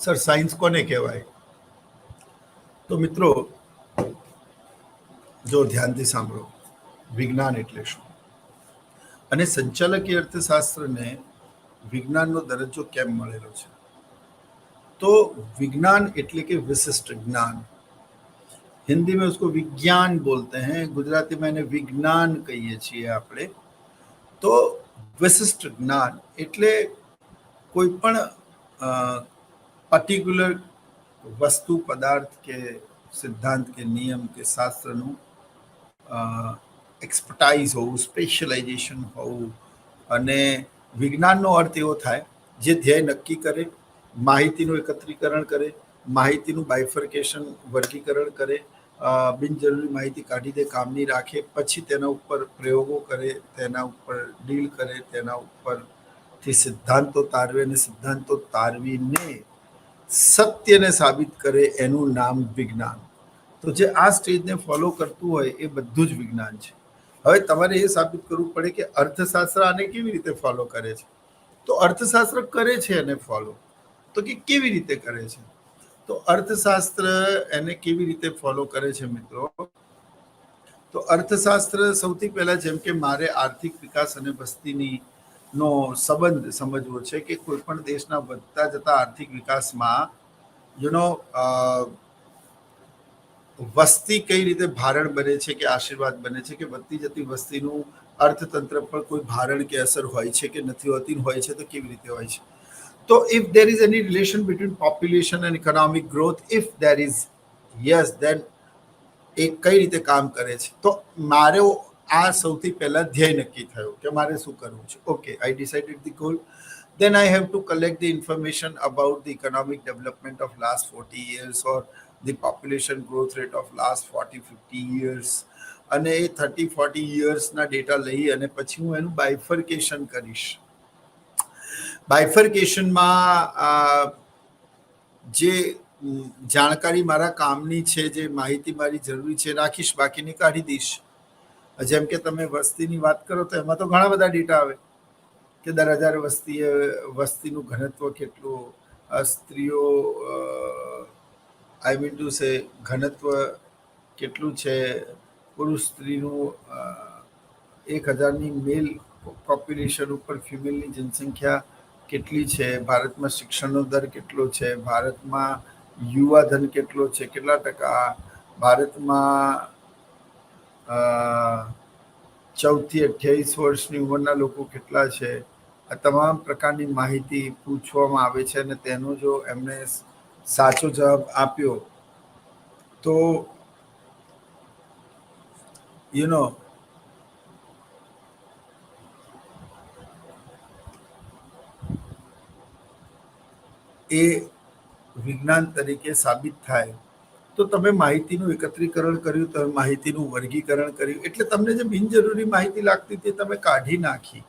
સર સાયન્સ કોને કહેવાય? તો મિત્રો, જો ધ્યાનથી સાંભળો, વિજ્ઞાન એટલે શું અને સંચાલકીય અર્થશાસ્ત્રને વિજ્ઞાનનો દરજ્જો કેમ મળેલો છે? तो विज्ञान એટલે કે विशिष्ट ज्ञान. हिंदी में उसको विज्ञान बोलते हैं, गुजराती में એને વિજ્ઞાન કહીએ છીએ આપણે. તો વિશિષ્ટ જ્ઞાન એટલે કોઈ પણ પર્ટિક્યુલર વસ્તુ, પદાર્થ કે સિદ્ધાંત કે નિયમ કે શાસ્ત્રનું એક્સપર્ટાઇઝ હોવું, સ્પેશિયલાઇઝેશન હોવું. અને વિજ્ઞાનનો અર્થ એવો થાય જે ધ્યેય નક્કી કરે, માહિતીનું એકત્રીકરણ કરે, માહિતીનું બાયફર્કેશન, વર્ગીકરણ કરે, બિનજરૂરી માહિતી કાઢી દે, કામની રાખે, પછી તેના ઉપર પ્રયોગો કરે, તેના ઉપર ડીલ કરે, તેના ઉપરથી સિદ્ધાંતો તારવે અને સિદ્ધાંતો તારવીને સત્યને સાબિત કરે, એનું નામ વિજ્ઞાન. તો જે આ સ્ટેજને ફોલો કરતું હોય એ બધું જ વિજ્ઞાન છે. હવે તમારે એ સાબિત કરવું પડે કે અર્થશાસ્ત્ર આને કેવી રીતે ફોલો કરે છે. તો અર્થશાસ્ત્ર કરે છે એને ફોલો, તો કે કેવી રીતે કરે છે? તો અર્થશાસ્ત્ર એને કેવી રીતે ફોલો કરે છે મિત્રો? તો અર્થશાસ્ત્ર સૌથી પહેલા, જેમ કે મારે આર્થિક વિકાસ અને વસ્તીની નો સંબંધ સમજવો છે કે કોઈ પણ દેશના વધતા જતા આર્થિક વિકાસમાં વસ્તી કઈ રીતે ભારણ બને છે કે આશીર્વાદ બને છે, કે વધતી જતી વસ્તીનું અર્થતંત્ર પર કોઈ ભારણ કે અસર હોય છે કે નથી હોતી, હોય છે તો કેવી રીતે હોય છે? તો if there is any relation between population and economic growth, if there is, yes, then એ કઈ રીતે કામ કરે છે? તો મારે આ સૌથી પહેલા ધ્યેય નક્કી થયું કે મારે શું કરવું છે. Okay, I decided the goal. Then I have to collect the information about the economic development of last 40 years or the population growth rate of last 40-50 years. અને એ 30-40 yearsના ડેટા લઈ અને પછી હું એનું બાયફર્કેશન કરીશ. બાયફર્કેશનમાં જે જાણકારી મારા કામની છે, જે માહિતી મારી જરૂરી છે રાખીશ, બાકીની કાઢી દઈશ. જેમ કે તમે વસ્તીની વાત કરો તો એમાં તો ઘણા બધા ડેટા આવે કે દર 1000 વસ્તીનું ઘનત્વ કેટલું, સ્ત્રીઓ આઈ મીન ટુ સે ઘનત્વ કેટલું છે, પુરુષ સ્ત્રીનું 1000ની મેલ પોપ્યુલેશન ઉપર ફિમેલની જનસંખ્યા કેટલી છે, ભારતમાં શિક્ષણનો દર કેટલો છે, ભારતમાં યુવા ધન કેટલો છે, કેટલા ટકા, ભારતમાં 14 થી 28 વર્ષની ઉંમરના લોકો કેટલા છે. આ તમામ પ્રકારની માહિતી પૂછવામાં આવે છે અને તેનો જો એમણે સાચો જવાબ આપ્યો તો યુ નો એ વિજ્ઞાન તરીકે સાબિત થાય. તો તમે માહિતીનું એકત્રીકરણ કર્યું, તમે માહિતીનું વર્ગીકરણ કર્યું, એટલે તમને જે બિનજરૂરી માહિતી લાગતી હતી તમે કાઢી નાખી.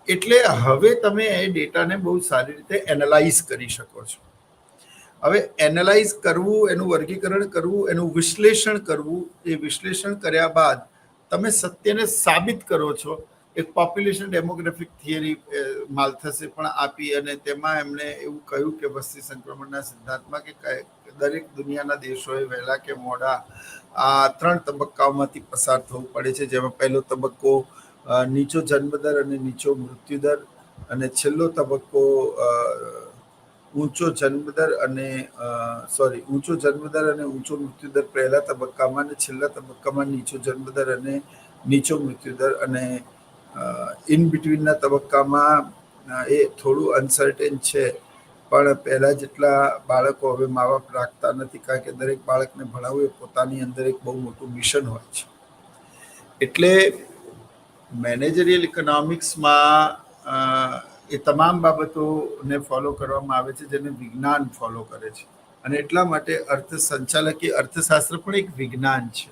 એટલે હવે તમે એ ડેટાને બહુ સારી રીતે એનાલાઇઝ કરી શકો છો. હવે એનાલાઇઝ કરવું, એનું વર્ગીકરણ કરવું, એનું વિશ્લેષણ કરવું, એ વિશ્લેષણ કર્યા બાદ તમે સત્યને સાબિત કરો છો. એક પોપ્યુલેશન ડેમોગ્રાફિક થિયરી માલ્થસે પણ આપી, અને તેમાં એમણે એવું કહ્યું કે વસ્તી સંક્રમણના સિદ્ધાંતમાં કે દરેક દુનિયાના દેશોએ વહેલા કે મોડા આ 3 તબક્કાઓમાંથી પસાર થવું પડે છે, જેમાં પહેલો તબક્કો નીચો જન્મદર અને નીચો મૃત્યુદર, અને છેલ્લો તબક્કો ઊંચો જન્મદર અને ઊંચો મૃત્યુદર પહેલા તબક્કામાં, અને છેલ્લા તબક્કામાં નીચો જન્મદર અને નીચો મૃત્યુદર, અને ઇન બિટવીનના તબક્કામાં એ થોડું અનસર્ટેન છે, પણ પહેલા જેટલા બાળકો હવે મા બાપ રાખતા નથી, કારણ કે દરેક બાળકને ભણાવવું એ પોતાની અંદર એક બહુ મોટું મિશન હોય છે. એટલે મેનેજરિયલ ઇકોનોમિક્સમાં એ તમામ બાબતોને ફોલો કરવામાં આવે છે જેને વિજ્ઞાન ફોલો કરે છે. અને એટલા માટે સંચાલકીય અર્થશાસ્ત્ર પણ એક વિજ્ઞાન છે,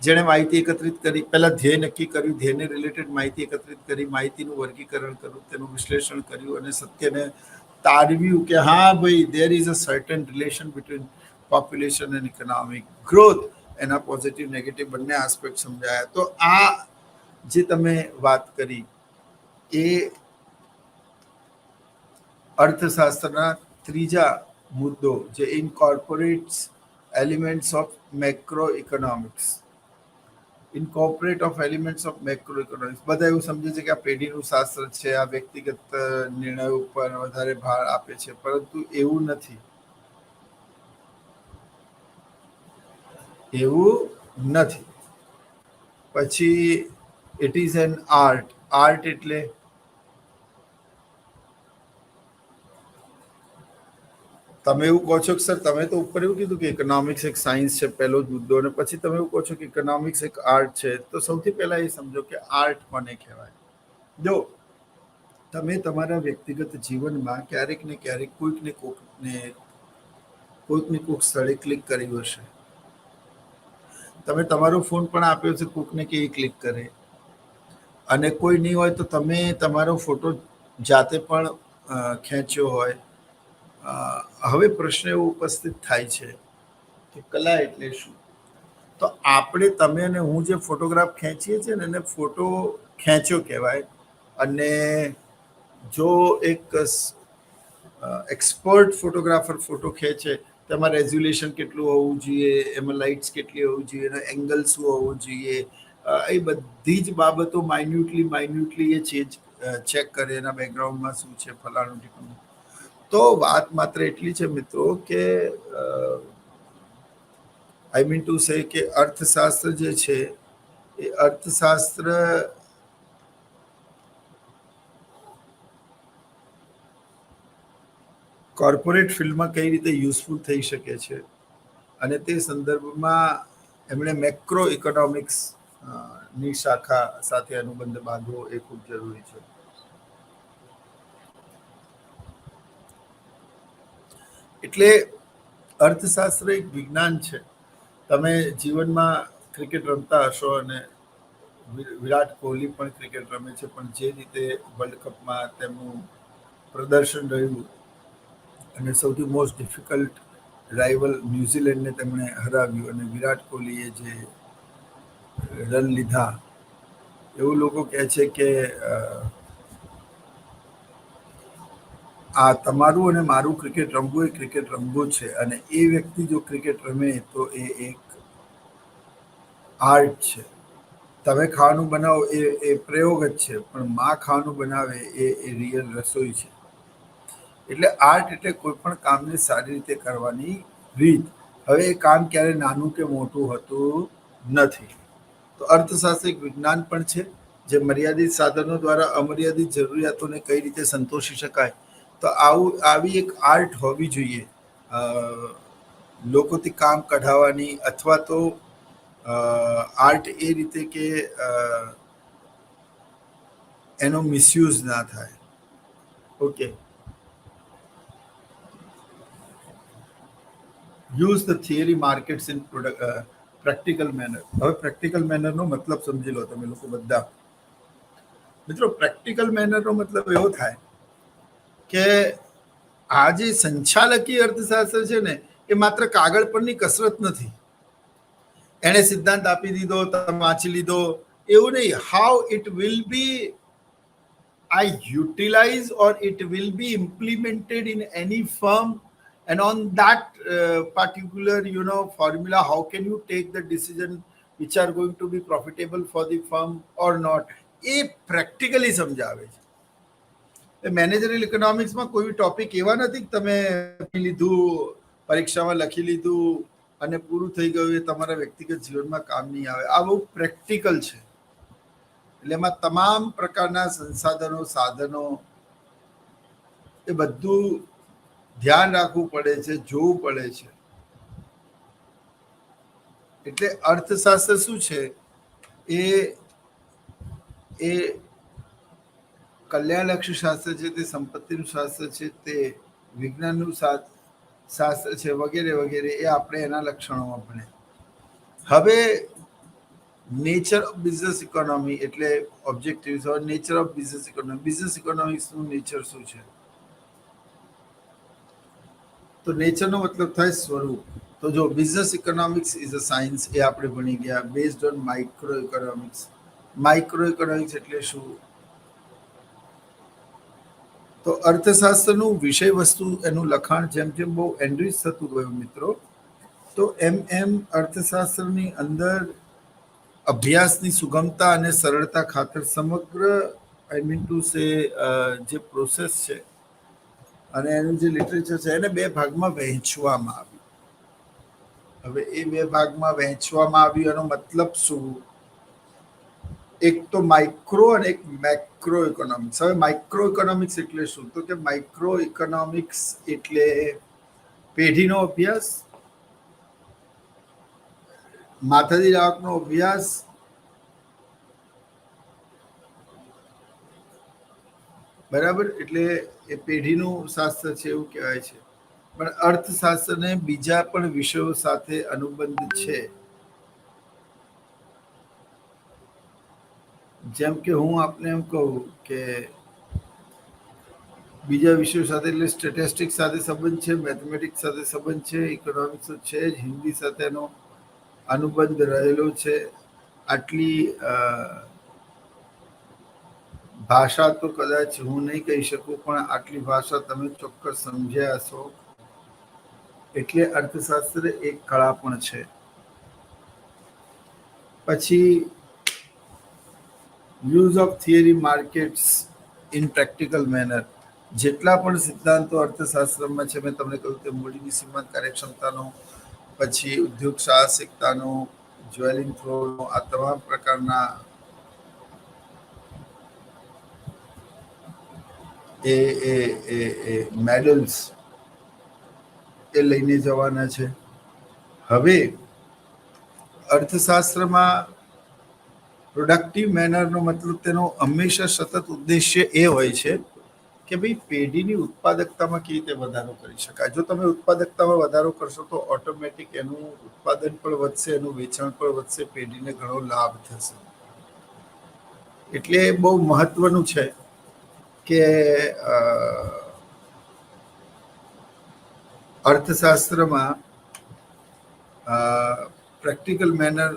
જેણે માહિતી એકત્રિત કરી, પહેલા ધ્યેય નક્કી કર્યું, ધ્યેયને રિલેટેડ માહિતી એકત્રિત કરી, માહિતીનું વર્ગીકરણ કર્યું, તેનું વિશ્લેષણ કર્યું, અને સત્યને તારવ્યું કે હા ભાઈ, there is a certain relation between population and economic growth. એના પોઝિટિવ નેગેટિવ બંને આસ્પેક્ટ સમજાયા. તો આ જે તમે વાત કરી એ અર્થશાસ્ત્રના ત્રીજા મુદ્દો, જે incorporates elements of macro economics. Incorporate of elements of macro economics. બધા એવું સમજે છે કે આ પેઢીનું શાસ્ત્ર છે, આ વ્યક્તિગત નિર્ણયો ઉપર વધારે ભાર આપે છે, પરંતુ એવું નથી. પછી it is an art. Art એટલે તમે એવું કહો છો કે સર, તમે તો ઉપર એવું કીધું કે ઇકોનોમિક્સ એક સાયન્સ છે, પહેલો જ મુદ્દો, અને પછી તમે એવું કહો છો કે ઇકોનોમિક્સ એક આર્ટ છે. તો સૌથી પહેલા એ સમજો કે આર્ટ કોને કહેવાય. જો તમે તમારા વ્યક્તિગત જીવનમાં ક્યારેક ને ક્યારેક કોઈકને કોઈક સ્થળે ક્લિક કર્યું હશે. તમે તમારો ફોન પણ આપ્યો છે કોઈકને કે એ ક્લિક કરે, અને કોઈ નહીં હોય તો તમે તમારો ફોટો જાતે પણ ખેંચ્યો હોય. હવે પ્રશ્ન એવો ઉપસ્થિત થાય છે કે કલા એટલે શું? તો આપણે, તમે અને હું જે ફોટોગ્રાફ ખેંચીએ છીએ ને એને ફોટો ખેંચ્યો કહેવાય. અને જો એક એક્સપર્ટ ફોટોગ્રાફર ફોટો ખેંચે, તેમાં રેઝ્યુલેશન કેટલું હોવું જોઈએ, એમાં લાઇટ્સ કેટલી હોવી જોઈએ, એનો એંગલ શું હોવો જોઈએ, એ બધી જ બાબતો માઇન્યુટલી એ ચેક કરે. એના બેકગ્રાઉન્ડમાં શું છે, ફલાણું ઠીકણું. તો વાત માત્ર એટલી છે મિત્રો કે આઈ મીન ટુ સે કે અર્થશાસ્ત્ર જે છે એ અર્થશાસ્ત્ર કોર્પોરેટ ફિલ્ડમાં કઈ રીતે યુઝફુલ થઈ શકે છે, અને તે સંદર્ભમાં એમણે મેક્રો ઇકોનોમિક્સ ની શાખા સાથે અનુબંધ બાંધવો એ ખૂબ જરૂરી છે. એટલે અર્થશાસ્ત્ર એક વિજ્ઞાન છે. તમે જીવનમાં ક્રિકેટ રમતા હશો, અને વિરાટ કોહલી પણ ક્રિકેટ રમે છે, પણ જે રીતે વર્લ્ડ કપમાં તેમનું પ્રદર્શન રહ્યું, અને સૌથી મોસ્ટ ડિફિકલ્ટ રાઇવલ ન્યૂઝીલેન્ડને તેમણે હરાવ્યું, અને વિરાટ કોહલીએ જે રન લીધા, એવું લોકો કહે છે કે આ તમારું અને મારું ક્રિકેટ રમવું એ ક્રિકેટ રમવું છે. અને એ વ્યક્તિ જો ક્રિકેટ રમે તો એ એક આર્ટ છે. તમે ખાવાનું બનાવો એ પ્રયોગ જ છે, પણ માં ખાવાનું બનાવે એ રિયલ રસોઈ છે. એટલે આર્ટ એટલે કોઈ પણ કામને સારી રીતે કરવાની રીત. હવે એ કામ ક્યારે નાનું કે મોટું હોતું નથી. તો અર્થશાસ્ત્ર એક વિજ્ઞાન પણ છે, જે મર્યાદિત સાધનો દ્વારા અમર્યાદિત જરૂરિયાતોને કઈ રીતે સંતોષી શકાય. તો આવી એક આર્ટ હોવી જોઈએ લોકોથી કામ કઢાવવાની અથવા તો આર્ટ એ રીતે કે એનો મિસયુઝ ના થાય. Okay, use the theory markets in practical manner. હવે પ્રેક્ટિકલ મેનરનો મતલબ સમજી લો તમે લોકો બધા. મિત્રો, પ્રેક્ટિકલ મેનરનો મતલબ એવો થાય કે આ જે સંચાલકીય અર્થશાસ્ત્ર છે ને, એ માત્ર કાગળ પરની કસરત નથી. એને સિદ્ધાંત આપી દીધો, તમે વાંચી લીધો, એવું નહીં. How it will B utilized or it will be implemented in any firm, and on that particular formula, how can you take the decision which are going to be profitable for the firm or not, A practically સમજાવે છે. મેનેજરલ ઇકોનોમિક્સમાં કોઈ topic એવા નથી કે તમે લીધું, પરીક્ષામાં લખી લીધું અને પૂરું થઈ ગયું, એ તમારા વ્યક્તિગત જીવનમાં કામ નહીં આવે. આ બહુ પ્રેક્ટિકલ છે. એટલે એમાં તમામ પ્રકારના સંસાધનો, સાધનો, એ બધું ધ્યાન રાખવું પડે છે, જોવું પડે છે. એટલે અર્થશાસ્ત્ર શું છે, એ કલ્યાણલક્ષી શાસ્ત્ર છે, તે સંપત્તિનું શાસ્ત્ર છે, તે વિજ્ઞાનનું શાસ્ત્ર છે, વગેરે વગેરે. એ આપણે એના લક્ષણોમાં ભણ્યા. હવે નેચર ઓફ બિઝનેસ ઇકોનોમી એટલે objectives or nature of business economy. Business ઇકોનોમિક્સનું નેચર શું છે? તો નેચરનો મતલબ થાય સ્વરૂપ. તો જો business economics is a science, એ આપણે ભણી ગયા, based on micro economics. Micro economics એટલે શું? તો અર્થશાસ્ત્રનું વિષય વસ્તુ, એનું લખાણ જેમ જેમ બહુ એનરિચ થતું ગયું મિત્રો, તો એમ એમ અર્થશાસ્ત્રની અંદર અભ્યાસની સુગમતા અને સરળતા ખાતર સમગ્ર જે પ્રોસેસ છે અને એનું જે લિટરેચર છે, એને બે ભાગમાં વહેંચવામાં આવ્યું. હવે એ બે ભાગમાં વહેંચવામાં આવ્યું એનો મતલબ શું? એક તો માઇક્રો અને એક મેક્રો ઇકોનોમિક્સ. હવે માઇક્રો ઇકોનોમિક્સ એટલે શું? તો કે માઇક્રો ઇકોનોમિક્સ એટલે પેઢીનો અભ્યાસ, માથાદીઠ આવકનો અભ્યાસ, બરાબર. એટલે એ પેઢીનું શાસ્ત્ર છે એવું કહેવાય છે. પણ અર્થશાસ્ત્રને બીજા પણ વિષયો સાથે અનુબંધ છે. જેમ કે હું આપને એમ કહું કે બીજા વિષયો સાથે, એટલે સ્ટેટિસ્ટિક્સ સાથે સંબંધ છે, મેથમેટિક્સ સાથે સંબંધ છે, ઇકોનોમિક્સ તો છે જ, હિન્દી સાથે એનો અનુબંધ રહેલો છે. આટલી ભાષા તો કદાચ હું નહીં કહી શકું, પણ આટલી ભાષા તમે ચોક્કસ સમજ્યા હશો. એટલે અર્થશાસ્ત્ર એક કળા પણ છે. પછી use of theory markets in practical manner. જેટલા પણ સિદ્ધાંતો અર્થશાસ્ત્રમાં છે, મેં તમને કહ્યું કે મૂડીની સીમાંત કાર્યક્ષમતાનો, પછી ઉદ્યોગ સાહસિકતાનો, જ્વેલિંગ થ્રોનો, આ તમામ પ્રકારના એ મેડલ્સ એ લઈને જવાના છે. હવે અર્થશાસ્ત્રમાં પ્રોડક્ટિવ મેનરનો મતલબ તેનો હંમેશા સતત ઉદ્દેશ્ય એ હોય છે કે ભાઈ પેઢીની ઉત્પાદકતામાં કેવી રીતે વધારો કરી શકાય. જો તમે ઉત્પાદકતામાં વધારો કરશો તો ઓટોમેટિક એનું ઉત્પાદન પણ વધશે, એનું વેચાણ પણ વધશે, પેઢીને ઘણો લાભ થશે. એટલે બહુ મહત્વનું છે કે અર્થશાસ્ત્રમાં પ્રેક્ટિકલ મેનર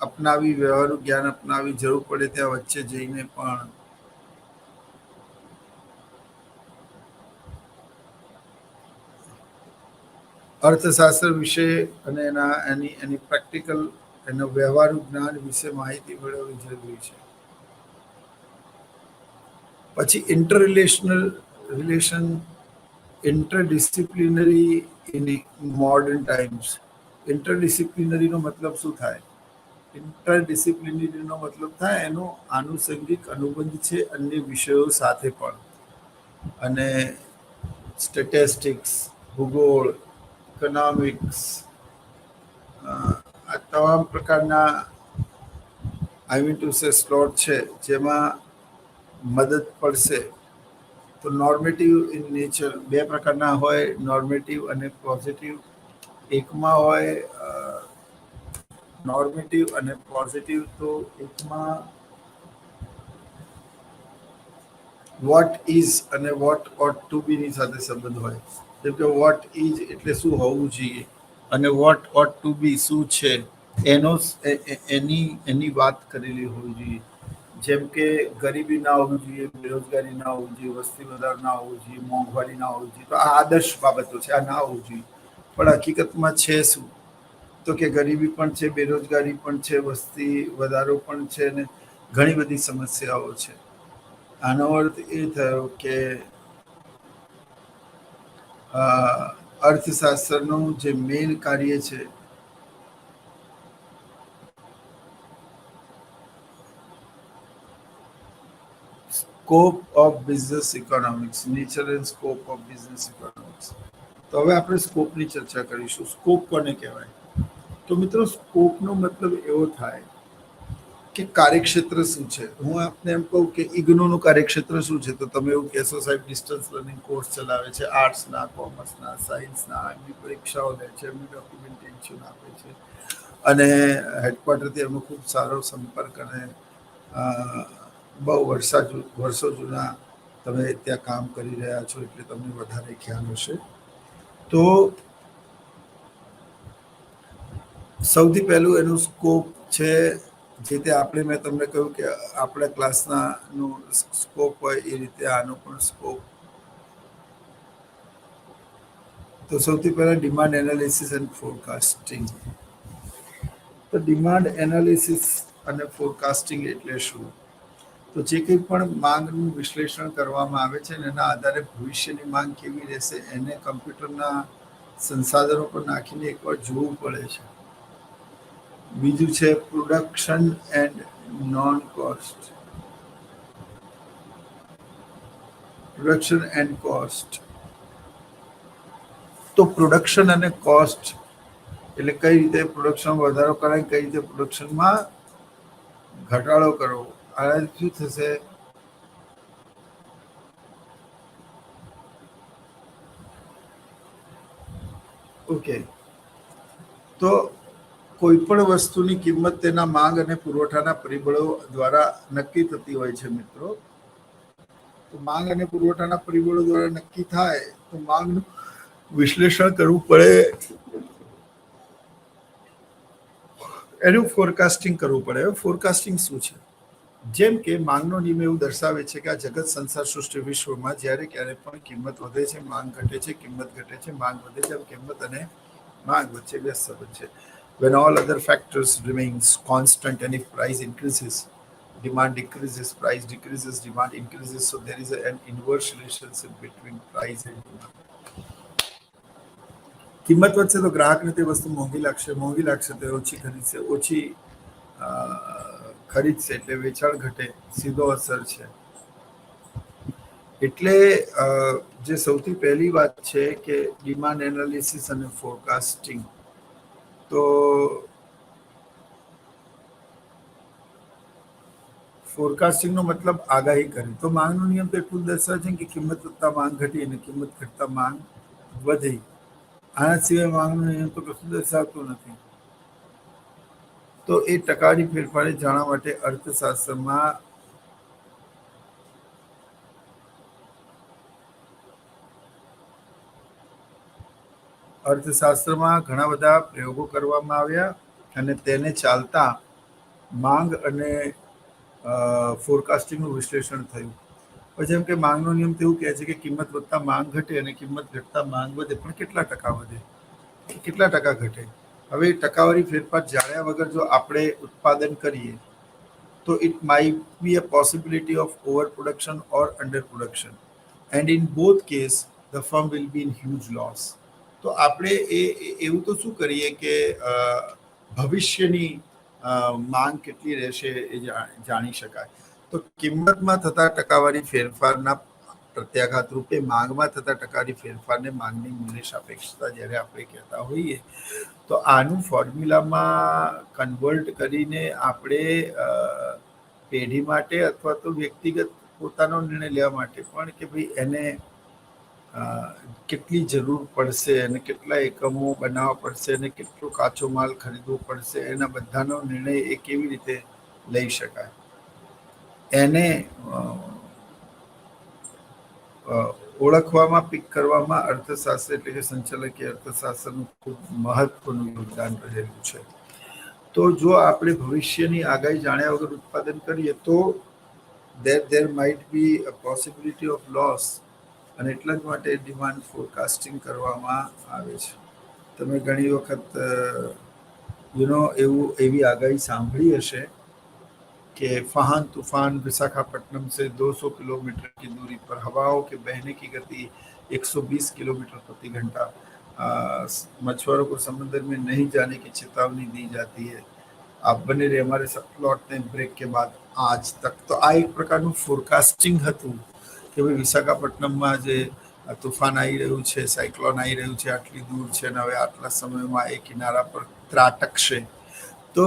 અપનાવી, વ્યવહારુ જ્ઞાન અપનાવી, જરૂર પડે ત્યાં વચ્ચે જઈને પણ અર્થશાસ્ત્ર વિશે અને એની પ્રેક્ટિકલ, એનો વ્યવહારુ જ્ઞાન વિશે માહિતી મેળવવી જરૂરી છે. પછી ઇન્ટરડિસિપ્લિનરી ઇન મોડર્ન ટાઈમ્સ. ઇન્ટરડિસિપ્લિનરીનો મતલબ શું થાય? ઇન્ટરડિસિપ્લિનરીનો મતલબ થાય એનો આનુષંગિક અનુબંધ છે અન્ય વિષયો સાથે પણ. અને સ્ટેટિસ્ટિક્સ, ભૂગોળ, ઇકોનોમિક્સ, આ તમામ પ્રકારના I mean to say slot છે જેમાં મદદ પડશે. તો નોર્મેટિવ ઇન નેચર બે પ્રકારના હોય, નોર્મેટિવ અને પોઝિટિવ. એકમાં હોય નોર્મેટિવ અને પોઝિટિવ. તો એકમાં વોટ ઇઝ અને વોટ ઓટ ટુ બી ની સાથે સંબંધ હોય. જેમ કે વોટ ઇઝ એટલે શું હોવું જોઈએ અને વોટ ઓટ ટુ બી શું છે એનો એની વાત કરેલી હોવી જોઈએ. જેમ કે ગરીબી ના હોવી જોઈએ, બેરોજગારી ના હોવી જોઈએ, વસ્તી વધારો ના હોવું જોઈએ, મોંઘવારી ના હોવી જોઈએ. તો આ આદર્શ બાબતો છે, આ ના હોવું જોઈએ. પણ હકીકતમાં છે શું? તો કે ગરીબી પણ છે, બેરોજગારી પણ છે, વસ્તી વધારો પણ છે અને ઘણી બધી સમસ્યાઓ છે. આનો અર્થ એ થયો કે અર્થશાસ્ત્રનું જે મેઇન કાર્ય છે scope of business economics, nature and scope of business economics. તો હવે આપણે સ્કોપની ચર્ચા કરીશું. સ્કોપ કોને કહેવાય? તો મિત્રો, સ્કોપનો મતલબ એવો થાય કે કાર્યક્ષેત્ર શું છે. હું આપને એમ કહું કે ઇગ્નોનું કાર્યક્ષેત્ર શું છે, તો તમે એવું કહેશો સાહેબ ડિસ્ટન્સ લર્નિંગ કોર્સ ચલાવે છે, આર્ટ્સના, કોમર્સના, સાયન્સના, એમની પરીક્ષાઓ લે છે, એમની ડોક્યુમેન્ટેશન આપે છે અને હેડક્વાર્ટરથી એમનો ખૂબ સારો સંપર્ક અને બહુ વર્ષો જૂના તમે ત્યાં કામ કરી રહ્યા છો એટલે તમને વધારે ખ્યાલ હશે. તો સૌથી પહેલું એનું સ્કોપ છે, જે તે આપણે મેં તમને કહ્યું કે આપણા ક્લાસના નું સ્કોપ હોય એ રીતે આનો પણ સ્કોપ. તો સૌથી પહેલાં ડિમાન્ડ એનાલિસિસ એન્ડ ફોરકાસ્ટિંગ. તો ડિમાન્ડ એનાલિસિસ અને ફોરકાસ્ટિંગ એટલે શું? તો જે કંઈ પણ માંગનું વિશ્લેષણ કરવામાં આવે છે ને એના આધારે ભવિષ્યની માંગ કેવી રહેશે એને કમ્પ્યુટરના સંસાધનો પર નાખીને એકવાર જોવું પડે છે. બીજું છે production and non cost. Production and cost. તો પ્રોડક્શન અને કોસ્ટ એટલે કઈ રીતે પ્રોડક્શન વધારો કરાય, કઈ રીતે પ્રોડક્શનમાં ઘટાડો કરવો. આનાથી શું થશે? ઓકે, તો કોઈ પણ વસ્તુની કિંમત તેના માંગ અને પુરવઠાના પરિબળો દ્વારા નક્કી થતી હોય છે મિત્રો. તો માંગ અને પુરવઠાના પરિબળો દ્વારા નક્કી થાય તો માંગનું વિશ્લેષણ કરવું પડે, એનું ફોરકાસ્ટિંગ કરવું પડે. હવે ફોરકાસ્ટિંગ શું છે? જેમ કે માંગનો નિયમ એવું દર્શાવે છે કે આ જગત સંસાર સૃષ્ટિ વિશ્વમાં જ્યારે ક્યારે પણ કિંમત વધે છે, માંગ ઘટે છે, કિંમત ઘટે છે, માંગ વધે છે. કિંમત અને માંગ વચ્ચે વ્યસ્ત સંબંધ છે. When all other factors remains constant and if price increases, demand decreases, price decreases, demand increases. So there is an inverse relationship between price and demand. કિંમત વધશે તો ગ્રાહકને તે વસ્તુ મોંઘી લાગશે તો ઓછી ખરીદશે, ઓછી ખરીદશે એટલે વેચાણ ઘટે, સીધો અસર છે. એટલે જે સૌથી પહેલી વાત છે કે ડિમાન્ડ એનાલિસિસ અને ફોરકાસ્ટિંગ. તો ફોરકાસ્ટિંગનો મતલબ આગાહી કરવી. તો માંગનો નિયમ તો એટલું દર્શાવે છે કે કિંમત વધતા માંગ ઘટી અને કિંમત ઘટતા માંગ વધી. આના સિવાય માંગનો નિયમ તો કશું દર્શાવતું નથી. તો એ ટકાવારી ફેરફારે જાણવા માટે અર્થશાસ્ત્રમાં ઘણા બધા પ્રયોગો કરવામાં આવ્યા અને તેને ચાલતા માંગ અને ફોરકાસ્ટિંગનું વિશ્લેષણ થયું. જેમ કે માંગનો નિયમ તો એવું કહે છે કે કિંમત વધતા માંગ ઘટે અને કિંમત ઘટતા માંગ વધે, પણ કેટલા ટકા વધે, કેટલા ટકા ઘટે? હવે ટકાવારી ફેરફાર જાણ્યા વગર જો આપણે ઉત્પાદન કરીએ તો it might be a possibility of over production or under production and in both case the firm will be in huge loss. તો આપણે એવું તો શું કરીએ કે ભવિષ્યની માંગ કેટલી રહેશે એ જાણી શકાય. તો કિંમતમાં થતા ટકાવારી ફેરફારના પ્રત્યાઘાત રૂપે માંગમાં થતા ટકાની ફેરફારને માંગની મૂલ્ય સાપેક્ષતા જ્યારે આપણે કહેતા હોઈએ તો આનું ફોર્મ્યુલામાં કન્વર્ટ કરીને આપણે પેઢી માટે અથવા તો વ્યક્તિગત પોતાનો નિર્ણય લેવા માટે પણ કે ભાઈ એને કેટલી જરૂર પડશે અને કેટલા એકમો બનાવવા પડશે અને કેટલો કાચો માલ ખરીદવો પડશે એના બધાનો નિર્ણય એ કેવી રીતે લઈ શકાય એને ઓળખવામાં પીક કરવામાં અર્થશાસ્ત્ર એટલે કે સંચાલકીય અર્થશાસ્ત્રનું ખૂબ મહત્વનું યોગદાન રહેલું છે. તો જો આપણે ભવિષ્યની આગાહી જાણ્યા વગર ઉત્પાદન કરીએ તો there might be a possibility of loss અને એટલા જ માટે ડિમાન્ડ ફોરકાસ્ટિંગ કરવામાં આવે છે. તમે ઘણી વખત એવી આગાહી સાંભળી હશે कि फहान तूफान विशाखापट्टनम से 200 किलोमीटर की दूरी पर हवाओं के बहने की गति 120 किलोमीटर प्रति घंटा, मछुआरों को समंदर में नहीं जाने की चेतावनी दी जाती है. आप बने रहे हमारे साथ लौटते हैं ब्रेक के बाद आज तक. तो आ एक प्रकारનું ફોરકાસ્ટિંગ હતું કે ભાઈ વિશાખાપટ્ટનમમાં જે તૂફાન આવી રહ્યું છે, સાયક્લોન આવી રહ્યું છે, આટલી દૂર છે અને હવે આટલા સમયમાં એ કિનારા પર ત્રાટકશે. તો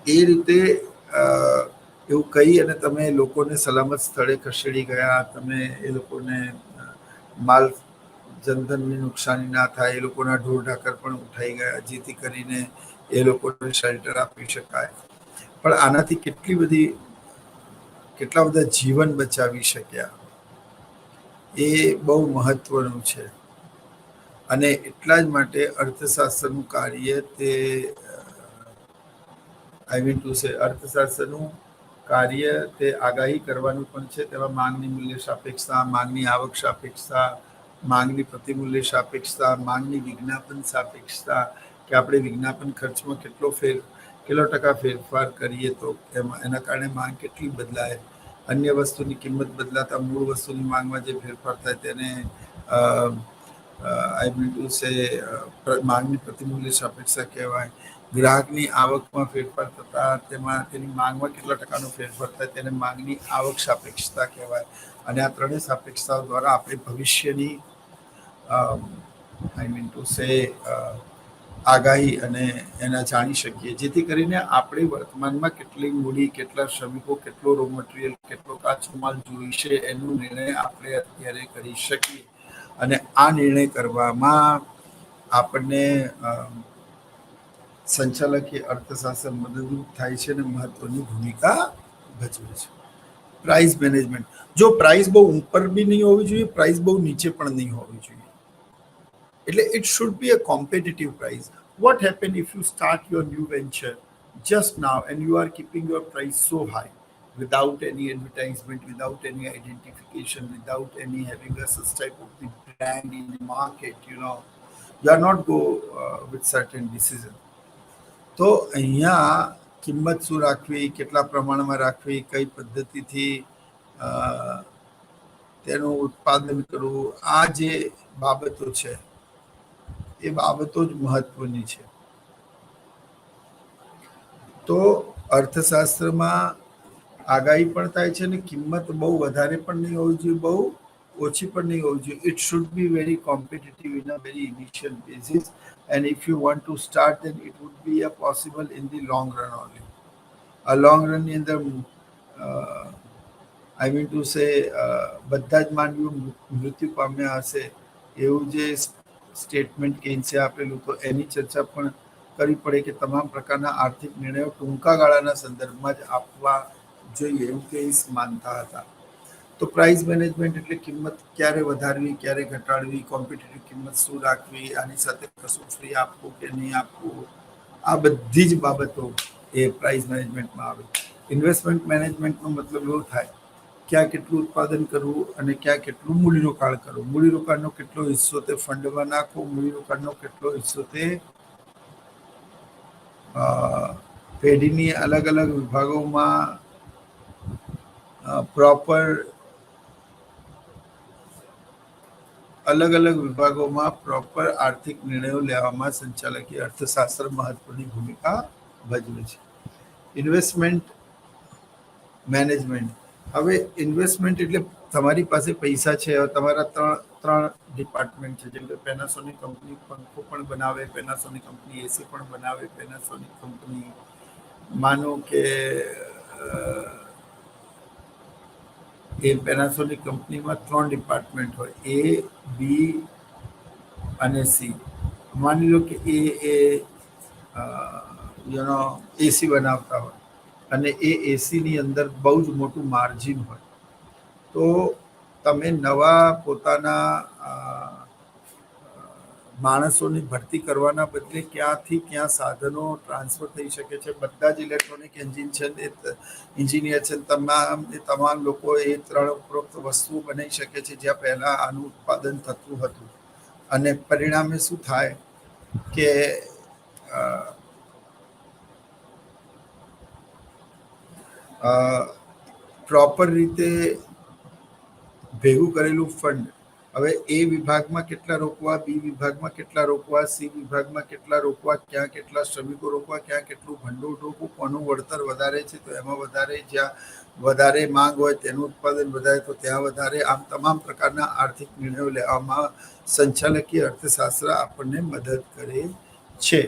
એ રીતે એવું કહી અને તમે લોકોને સલામત સ્થળે ખસેડી ગયા, તમે એ લોકોને માલ જનધનની નુકસાની ના થાય, એ લોકોના ઢોર ઢાકર પણ ઉઠાઈ ગયા જેથી કરીને એ લોકોને શેલ્ટર આપી શકાય. પણ આનાથી કેટલા બધા જીવન બચાવી શક્યા એ બહુ મહત્વનું છે. અને એટલા જ માટે અર્થશાસ્ત્રનું કાર્ય તે અર્થશાસ્ત્રનું કાર્ય તે આગાહી કરવાનું પણ છે. તેમાં માંગની મૂલ્ય સાપેક્ષતા, માંગની આવક સાપેક્ષતા, માંગની પ્રતિમૂલ્ય સાપેક્ષતા, માંગની વિજ્ઞાપન સાપેક્ષતા કે આપણે વિજ્ઞાપન ખર્ચમાં કેટલો ટકા ફેરફાર કરીએ તો એના કારણે માંગ કેટલી બદલાય, અન્ય વસ્તુની કિંમત બદલાતા મૂળ વસ્તુની માંગમાં જે ફેરફાર થાય તેને માંગની પ્રતિમૂલ્ય સાપેક્ષતા કહેવાય. ગ્રાહકની આવકમાં ફેરફાર થતા તેમાં તેની માંગમાં કેટલા ટકાનો ફેરફાર થાય તેને માંગની આવક સાપેક્ષતા કહેવાય. અને આ ત્રણેય સાપેક્ષતાઓ દ્વારા આપણે ભવિષ્યની આગાહી અને એના જાણી શકીએ, જેથી કરીને આપણે વર્તમાનમાં કેટલી મૂડી, કેટલા શ્રમિકો, કેટલો રો મટીરિયલ, કેટલો કાચો માલ જોઈશે એનો નિર્ણય આપણે અત્યારે કરી શકીએ. અને આ નિર્ણય કરવામાં આપણને સંચાલકીય અર્થશાસ્ત્ર મદદરૂપ થાય છે અને મહત્વની ભૂમિકા ભજવે છે. પ્રાઇસ મેનેજમેન્ટ, જો પ્રાઇસ બહુ ઉપર બી નહીં હોવી જોઈએ, પ્રાઇસ બહુ નીચે પણ નહીં હોવી જોઈએ. એટલે it should be a competitive price. What happen if you start your new venture just now and you are keeping your price so high without any advertisement, without any identification, without any having a such type of the brand in the market, you are not go with certain decision. તો અહીંયા કિંમત શું રાખવી, કેટલા પ્રમાણમાં રાખવી, કઈ પદ્ધતિથી તેનું ઉત્પાદન કરવું, આ જે બાબતો છે એ બાબતો જ મહત્વની છે. તો અર્થશાસ્ત્રમાં આગાહી પણ થાય છે અને કિંમત બહુ વધારે પણ નહીં હોવી જોઈએ, બહુ ઓછી પણ નહીં હોવી જોઈએ. It should be very competitive in a very initial basis. And if you want to start, then it would be a possible in the long run only. A long run in the, બધા જ માનવીઓ મૃત્યુ પામ્યા હશે એવું જે statement કેન્સે આપેલું, તો એની ચર્ચા પણ કરવી પડે કે તમામ પ્રકારના આર્થિક નિર્ણયો ટૂંકા ગાળાના સંદર્ભમાં જ આપવા જોઈએ એવું કેન્સ માનતા હતા. તો પ્રાઇસ મેનેજમેન્ટ એટલે કિંમત ક્યારે વધારવી, ક્યારે ઘટાડવી, કોમ્પિટિટિવ કિંમત શું રાખવી, આની સાથે કશું ફ્રી આપવું કે નહીં આપવું, આ બધી જ બાબતો એ પ્રાઇસ મેનેજમેન્ટમાં આવે. ઇન્વેસ્ટમેન્ટ મેનેજમેન્ટનો મતલબ એવો થાય ક્યાં કેટલું ઉત્પાદન કરવું અને ક્યાં કેટલું મૂડીરોકાણ કરવું. મૂડીરોકાણનો કેટલો હિસ્સો તે ફંડમાં નાખવો, મૂડીરોકાણનો કેટલો હિસ્સો તે પેઢીની અલગ અલગ વિભાગોમાં પ્રોપર આર્થિક નિર્ણયો લેવામાં સંચાલકીય અર્થશાસ્ત્ર મહત્વની ભૂમિકા ભજવે છે. ઇન્વેસ્ટમેન્ટ મેનેજમેન્ટ હવે ઇન્વેસ્ટમેન્ટ એટલે તમારી પાસે પૈસા છે, હવે તમારા ત્રણ ડિપાર્ટમેન્ટ છે, જેમ કે પેનાસોનિક કંપની પંખો પણ બનાવે, પેનાસોનિક કંપની એસી પણ બનાવે, પેનાસોનિક કંપની માનો કે એ પેનાસોનિક કંપનીમાં 3 ડિપાર્ટમેન્ટ હોય, એ, બી અને સી. માની લો કે એ એસી બનાવતા હોય અને એ એસીની અંદર બહુ જ મોટું માર્જિન હોય, તો તમે નવા પોતાના માણસોની ભરતી કરવાના બદલે ક્યાંથી ક્યાં સાધનો ટ્રાન્સફર થઈ શકે છે. બધા જ ઇલેક્ટ્રોનિક એન્જિન છે, એન્જિનિયર છે, તમામ લોકો એ 3 ઉપરોક્ત વસ્તુઓ બનાવી શકે છે, જ્યાં પહેલાં આનું ઉત્પાદન થતું હતું. અને પરિણામે શું થાય કે પ્રોપર રીતે ભેગું કરેલું ફંડ, હવે એ વિભાગમાં કેટલા રોકવા, બી વિભાગમાં કેટલા રોકવા, સી વિભાગમાં કેટલા રોકવા, ક્યાં કેટલા શ્રમિકો રોકવા, ક્યાં કેટલું ભંડોળ રોકવું, કોનું વળતર વધારે છે તો એમાં વધારે, જ્યાં વધારે માંગ હોય તેનું ઉત્પાદન વધારે તો ત્યાં વધારે, આમ તમામ પ્રકારના આર્થિક નિર્ણયો લેવામાં સંચાલકીય અર્થશાસ્ત્ર આપણને મદદ કરે છે.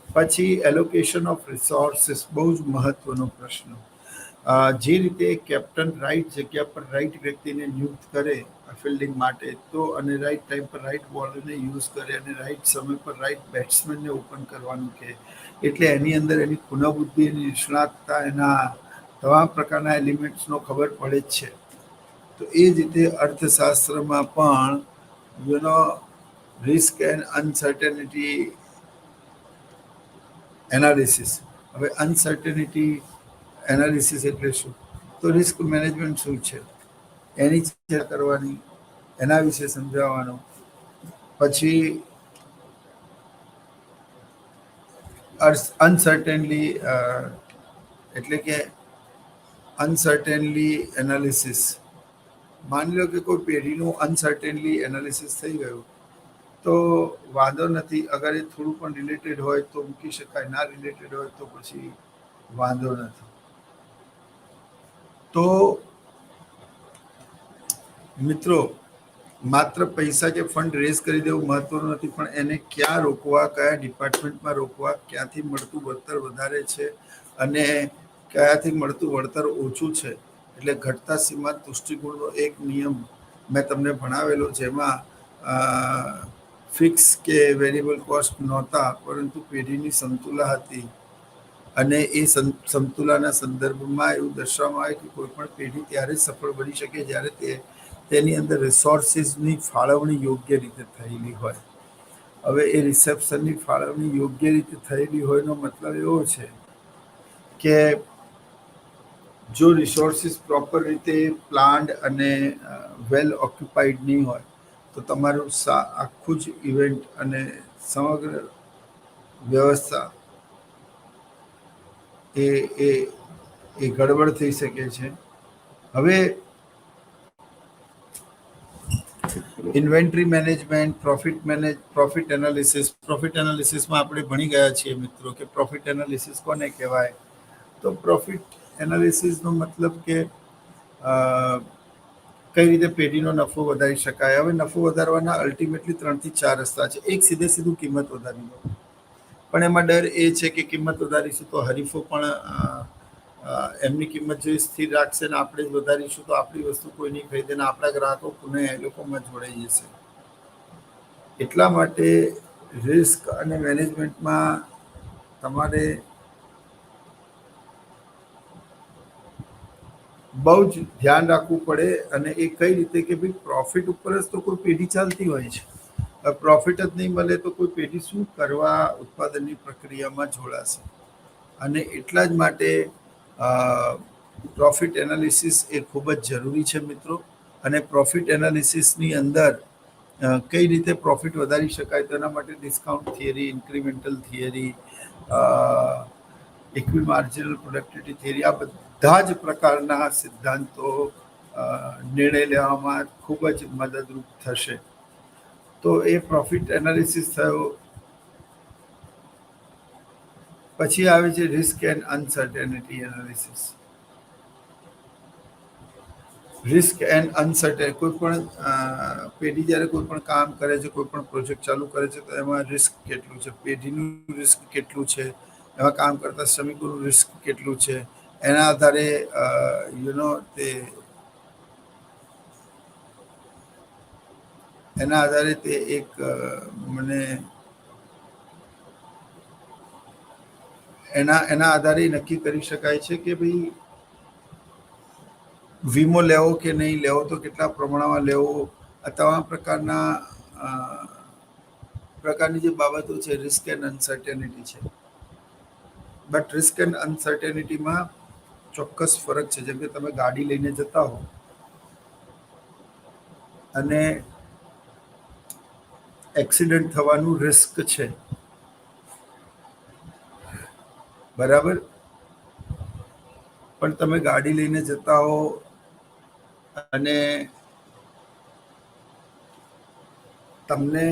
પછી એલોકેશન ઓફ રિસોર્સિસ, બહુ જ મહત્વનો પ્રશ્ન. જે રીતે કેપ્ટન રાઈટ જગ્યા પર રાઈટ વ્યક્તિને નિયુક્ત કરે ફિલ્ડિંગ માટે, તો અને રાઈટ ટાઈમ પર રાઈટ બોલરને યુઝ કરે અને રાઈટ સમય પર રાઈટ બેટ્સમેનને ઓપન કરવાનું કહે, એટલે એની અંદર એની પુનઃબુદ્ધિ, એની નિષ્ણાતતા, એના તમામ પ્રકારના એલિમેન્ટ્સનો ખબર પડે જ છે. તો એ જ રીતે અર્થશાસ્ત્રમાં પણ રિસ્ક એન્ડ અનસર્ટેનિટી એનાલિસિસ. હવે અનસર્ટેનિટી એનાલિસિસ એટલે શું? તો રિસ્ક મેનેજમેન્ટ શું છે એની ચર્ચા કરવાની, એના વિશે સમજાવવાનું. પછી અનસર્ટેનલી એટલે કે અનસર્ટેનલી એનાલિસિસ. માની લો કે કોઈ પેઢીનું અનસર્ટેનલી એનાલિસિસ થઈ ગયું તો વાંધો નથી, અગર એ થોડું પણ રિલેટેડ હોય તો મૂકી શકાય, ના રિલેટેડ હોય તો પછી વાંધો નથી. તો મિત્રો, માત્ર પૈસા કે ફંડ રેઝ કરી દેવું મહત્વનું નથી, પણ એને ક્યાં રોકવા, કયા ડિપાર્ટમેન્ટમાં રોકવા, ક્યાંથી મળતું વળતર વધારે છે અને કયાથી મળતું વળતર ઓછું છે. એટલે ઘટતા સીમાંત દૃષ્ટિકોણનો એક નિયમ મેં તમને ભણાવેલો, જેમાં ફિક્સ કે વેરિયેબલ કોસ્ટ નહોતા, પરંતુ પેઢીની સમતુલા હતી. અને એ સમતુલાના સંદર્ભમાં એવું દર્શાવવામાં આવે કે કોઈ પણ પેઢી ત્યારે જ સફળ બની શકે જ્યારે તેની અંદર રિસોર્સિસની ફાળવણી યોગ્ય રીતે થયેલી હોય. હવે એ રિસેપ્શનની ફાળવણી યોગ્ય રીતે થયેલી હોયનો મતલબ એવો છે કે જો રિસોર્સિસ પ્રોપર રીતે પ્લાન્ડ અને વેલ ઓક્યુપાઈડ નહીં હોય તો તમારું આખું જ ઇવેન્ટ અને સમગ્ર વ્યવસ્થા એ એ એ ગડબડ થઈ શકે છે. હવે ઇન્વેન્ટરી મેનેજમેન્ટ, પ્રોફિટ એનાલિસિસમાં આપણે ભણી ગયા છીએ મિત્રો કે પ્રોફિટ એનાલિસિસ કોને કહેવાય. તો પ્રોફિટ એનાલિસિસનો મતલબ કે કઈ રીતે પેઢીનો નફો વધારી શકાય. હવે નફો વધારવાના અલ્ટિમેટલી 3 થી 4 રસ્તા છે. એક સીધું કિંમત વધારી દો, પણ એમાં ડર એ છે કે કિંમત વધારીશું તો હરીફો પણ એમની કિંમત જો સ્થિર રાખશે ને આપણે જ વધારીશું તો આપણી વસ્તુ કોઈ નહીં ખરીદે ને આપણા ગ્રાહકો પુનઃ એ લોકોમાં જોડાઈ જશે. એટલા માટે રિસ્ક અને મેનેજમેન્ટમાં તમારે બહુ જ ધ્યાન રાખવું પડે. અને એ કઈ રીતે કે ભાઈ પ્રોફિટ ઉપર જ તો કોઈ પેઢી ચાલતી હોય છે. પ્રોફિટ જ નહીં મળે તો કોઈ પેઢી શું કરવા ઉત્પાદનની પ્રક્રિયામાં જોડાશે. અને એટલા જ માટે પ્રોફિટ એનાલિસિસ એ ખૂબ જ જરૂરી છે મિત્રો. અને પ્રોફિટ એનાલિસિસની અંદર કઈ રીતે પ્રોફિટ વધારી શકાય તેના માટે discount theory, incremental theory, equi marginal productivity theory, આ બધા જ પ્રકારના સિદ્ધાંતો નિર્ણય લેવામાં ખૂબ જ મદદરૂપ થશે. તો એ પ્રોફિટ એનાલિસિસ થયો. પછી આવે છે risk and uncertainty analysis. Risk and uncertain કોઈ પણ પેઢી જ્યારે કોઈ પણ કામ કરે છે, કોઈ પણ પ્રોજેક્ટ ચાલુ કરે છે, તો એમાં રિસ્ક કેટલું છે, પેઢીનું રિસ્ક કેટલું છે, એમાં કામ કરતા શ્રમિકોનું રિસ્ક કેટલું છે, એના આધારે તે એક મને એના આધારે નક્કી કરી શકાય છે કે ભાઈ વીમો લેવો કે નહીં લેવો, તો કેટલા પ્રમાણમાં લેવો, આ તમામ પ્રકારની જે બાબતો છે રિસ્ક એન્ડ અનસર્ટેનિટી છે. બટ રિસ્ક એન્ડ અનસર્ટેનિટીમાં ચોક્કસ ફરક છે. જેમ કે તમે ગાડી લઈને જતા હો અને એક્સિડન્ટ થવાનું રિસ્ક છે, બરાબર, પણ તમે ગાડી લઈને જતા હો અને તમને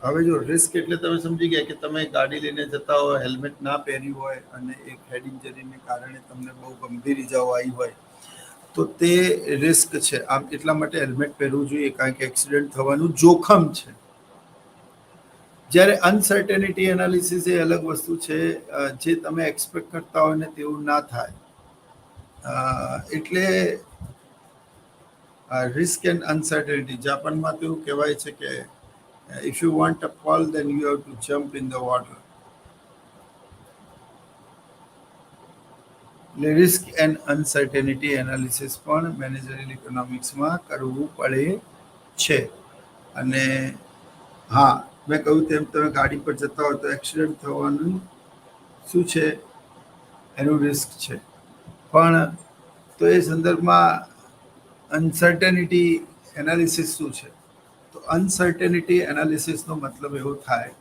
હવે જો રિસ્ક એટલે તમે સમજી ગયા કે તમે ગાડી લઈને જતા હો, હેલ્મેટ ના પહેર્યું હોય અને એક હેડ ઇન્જરીને કારણે તમને બહુ ગંભીર ઇજાઓ આવી હોય, તો તે રિસ્ક છે. આમ એટલા માટે હેલ્મેટ પહેરવું જોઈએ, કારણ કે એક્સિડન્ટ થવાનું જોખમ છે. જ્યારે અનસર્ટેનિટી એનાલિસિસ એ અલગ વસ્તુ છે, જે તમે એક્સપેક્ટ કરતા હોય ને તેવું ના થાય. એટલે રિસ્ક એન્ડ અનસર્ટેનિટી જાપાનમાં તો એવું કહેવાય છે કે if you want a fall then you have to jump in the water. એટલે રિસ્ક એન્ડ અનસર્ટેનિટી એનાલિસિસ પણ મેનેજરિયલ ઇકોનોમિક્સમાં કરવું પડે છે. અને હા, મેં કહ્યું તેમ તમે ગાડી પર જતા હોય તો એક્સિડન્ટ થવાનું શું છે, એનું રિસ્ક છે. પણ તો એ સંદર્ભમાં અનસર્ટેનિટી એનાલિસિસ શું છે? તો અનસર્ટેનિટી એનાલિસિસનો મતલબ એવો થાય,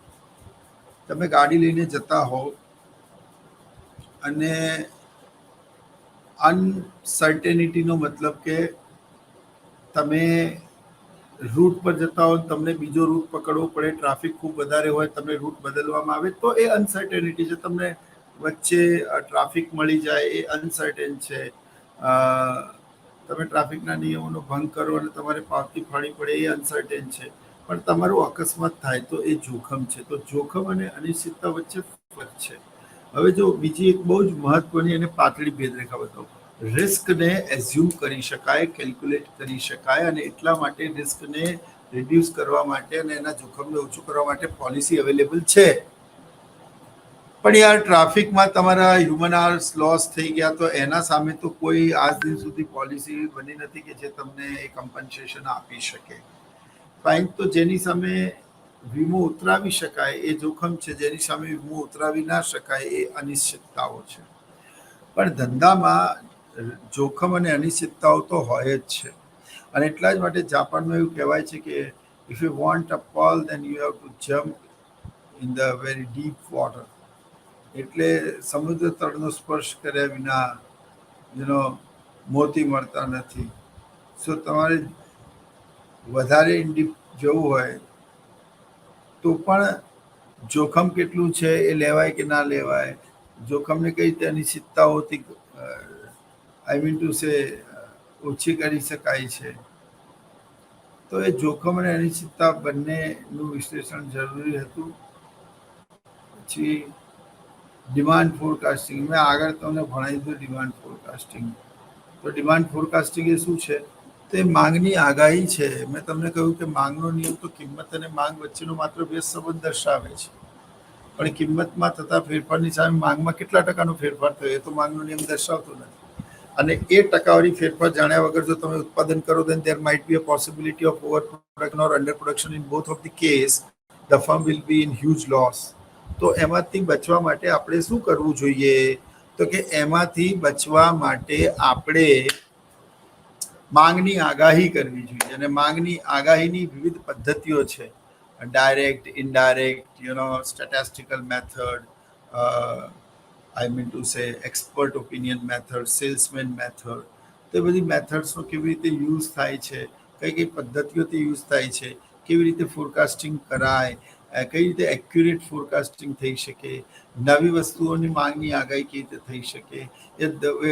તમે ગાડી લઈને જતા હો અને અનસર્ટેનિટીનો મતલબ કે તમે રૂટ પર જતા હો, તમને બીજો રૂટ પકડવો પડે, ટ્રાફિક ખૂબ વધારે હોય, તમને રૂટ બદલવામાં આવે, તો એ અનસર્ટેનિટી છે. તમને વચ્ચે ટ્રાફિક મળી જાય, એ અનસર્ટેન છે. તમે ટ્રાફિકના નિયમોનો ભંગ કરો અને તમારે પાવતી ફાડી પડે, એ અનસર્ટેન છે. પણ તમારું અકસ્માત થાય તો એ જોખમ છે. તો જોખમ અને અનિશ્ચિતતા વચ્ચે ફરક છે. હવે જો બીજી એક બહુ જ મહત્વની અને પાતળી ભેદરેખા બતાવું. રિસ્કને એઝ્યુમ કરી શકાય, કેલ્ક્યુલેટ કરી શકાય, અને એટલા માટે રિસ્કને રિડ્યુસ કરવા માટે અને એના જોખમને ઓછું કરવા માટે પોલિસી અવેલેબલ છે. પણ યાર, ટ્રાફિકમાં તમારા હ્યુમન આર્સ લોસ થઈ ગયા, તો એના સામે તો કોઈ આજ દિન સુધી પોલિસી બની નથી કે જે તમને એ કમ્પન્સેશન આપી શકે. ફાઇન તો જેની સામે વીમો ઉતરાવી શકાય એ જોખમ છે, જેની સામે વીમો ઉતરાવી ના શકાય એ અનિશ્ચિતતાઓ છે. પણ ધંધામાં જોખમ અને અનિશ્ચિતતાઓ તો હોય જ છે. અને એટલા જ માટે જાપાનમાં એવું કહેવાય છે કે if you want a fall then you have to jump in the very deep water. એટલે સમુદ્ર તળનો સ્પર્શ કર્યા વિના મોતી મળતા નથી. સો તમારે વધારે ડીપ જવું હોય તો પણ જોખમ કેટલું છે એ લેવાય કે ના લેવાય, જોખમને કઈ રીતે અનિશ્ચિતતાઓથી ઓછી કરી શકાય છે. તો એ જોખમ અને અનિશ્ચિતતા બંનેનું વિશ્લેષણ જરૂરી હતું. પછી ડિમાન્ડ ફોરકાસ્ટિંગ મેં આગળ તમને ભણાવી દીધું. ડિમાન્ડ ફોરકાસ્ટિંગ, તો ડિમાન્ડ ફોરકાસ્ટિંગ એ શું છે? તે માંગની આગાહી છે. મેં તમને કહ્યું કે માંગનો નિયમ તો કિંમત અને માંગ વચ્ચેનો માત્ર બે સંબંધ દર્શાવે છે. પણ કિંમતમાં થતા ફેરફારની સામે માંગમાં કેટલા ટકાનો ફેરફાર થયો એ તો માંગનો નિયમ દર્શાવતો નથી. અને એ ટકાવારી ફેરફાર જાણ્યા વગર જો તમે ઉત્પાદન કરો, then there might be a possibility of overproduction or underproduction. In both of the case, the firm will be in huge loss. તો એમાંથી બચવા માટે આપણે શું કરવું જોઈએ? તો કે એમાંથી બચવા માટે આપણે માંગની આગાહી કરવી જોઈએ. અને માંગની આગાહીની વિવિધ પદ્ધતિઓ છે. Direct, indirect, statistical method, expert opinion method, salesman method. તે બધી મેથડ્સનો કેવી રીતે યુઝ થાય છે, કઈ કઈ પદ્ધતિઓથી યુઝ થાય છે, કેવી રીતે ફોરકાસ્ટિંગ કરાય, કઈ રીતે એક્યુરેટ ફોરકાસ્ટિંગ થઈ શકે, નવી વસ્તુઓની માંગની આગાહી કેવી રીતે થઈ શકે, એ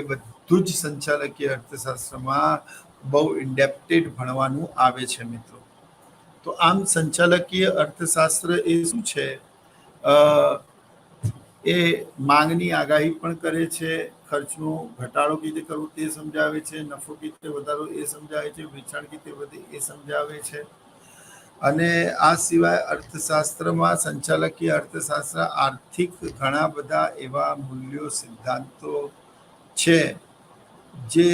બધું જ સંચાલકીય અર્થશાસ્ત્રમાં બહુ ઇન્ડેપ્ટેડ ભણવાનું આવે છે મિત્રો. તો આમ સંચાલકીય અર્થશાસ્ત્ર એ શું છે? એ માંગની આગાહી પણ કરે છે, ખર્ચનો ઘટાડો કેવી રીતે કરવો તે સમજાવે છે, નફો કેવી રીતે વધારવો એ સમજાવે છે, વેચાણ કેવી રીતે વધે એ સમજાવે છે. અને આ સિવાય અર્થશાસ્ત્રમાં, સંચાલકીય અર્થશાસ્ત્ર આર્થિક ઘણા બધા એવા મૂલ્યો, સિદ્ધાંતો છે જે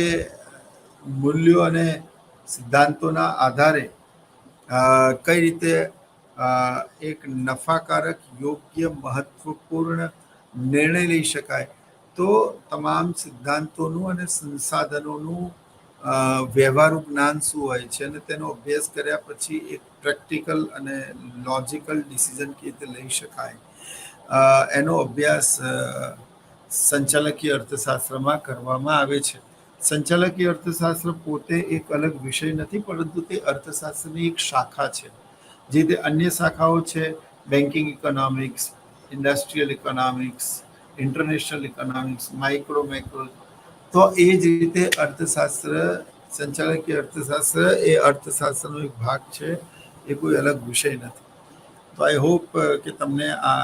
મૂલ્યો અને સિદ્ધાંતોના આધારે કઈ રીતે એક નફાકારક, યોગ્ય, મહત્વપૂર્ણ નિર્ણય લઈ શકાય. તો તમામ સિદ્ધાંતોનું અને સંસાધનોનું વ્યવહારુ જ્ઞાન શું હોય છે અને તેનો અભ્યાસ કર્યા પછી એક પ્રેક્ટિકલ અને લોજિકલ ડિસિઝન કેવી રીતે લઈ શકાય, એનો અભ્યાસ સંચાલકીય અર્થશાસ્ત્રમાં કરવામાં આવે છે. સંચાલકીય અર્થશાસ્ત્ર પોતે એક અલગ વિષય નથી, પરંતુ તે અર્થશાસ્ત્રની એક શાખા છે. જે તે અન્ય શાખાઓ છે, banking economics, industrial economics, international economics, micro macro. તો એ જ રીતે અર્થશાસ્ત્ર, સંચાલકીય અર્થશાસ્ત્ર એ અર્થશાસ્ત્રનો એક ભાગ છે, એ કોઈ અલગ વિષય નથી. તો આઈ હોપ કે તમને આ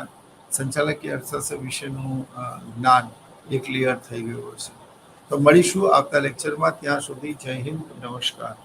સંચાલકીય અર્થશાસ્ત્ર વિશેનું જ્ઞાન એ ક્લિયર થઈ ગયું હશે. તો મળીશું આવતા લેક્ચરમાં. ત્યાં સુધી જય હિન્દ, નમસ્કાર.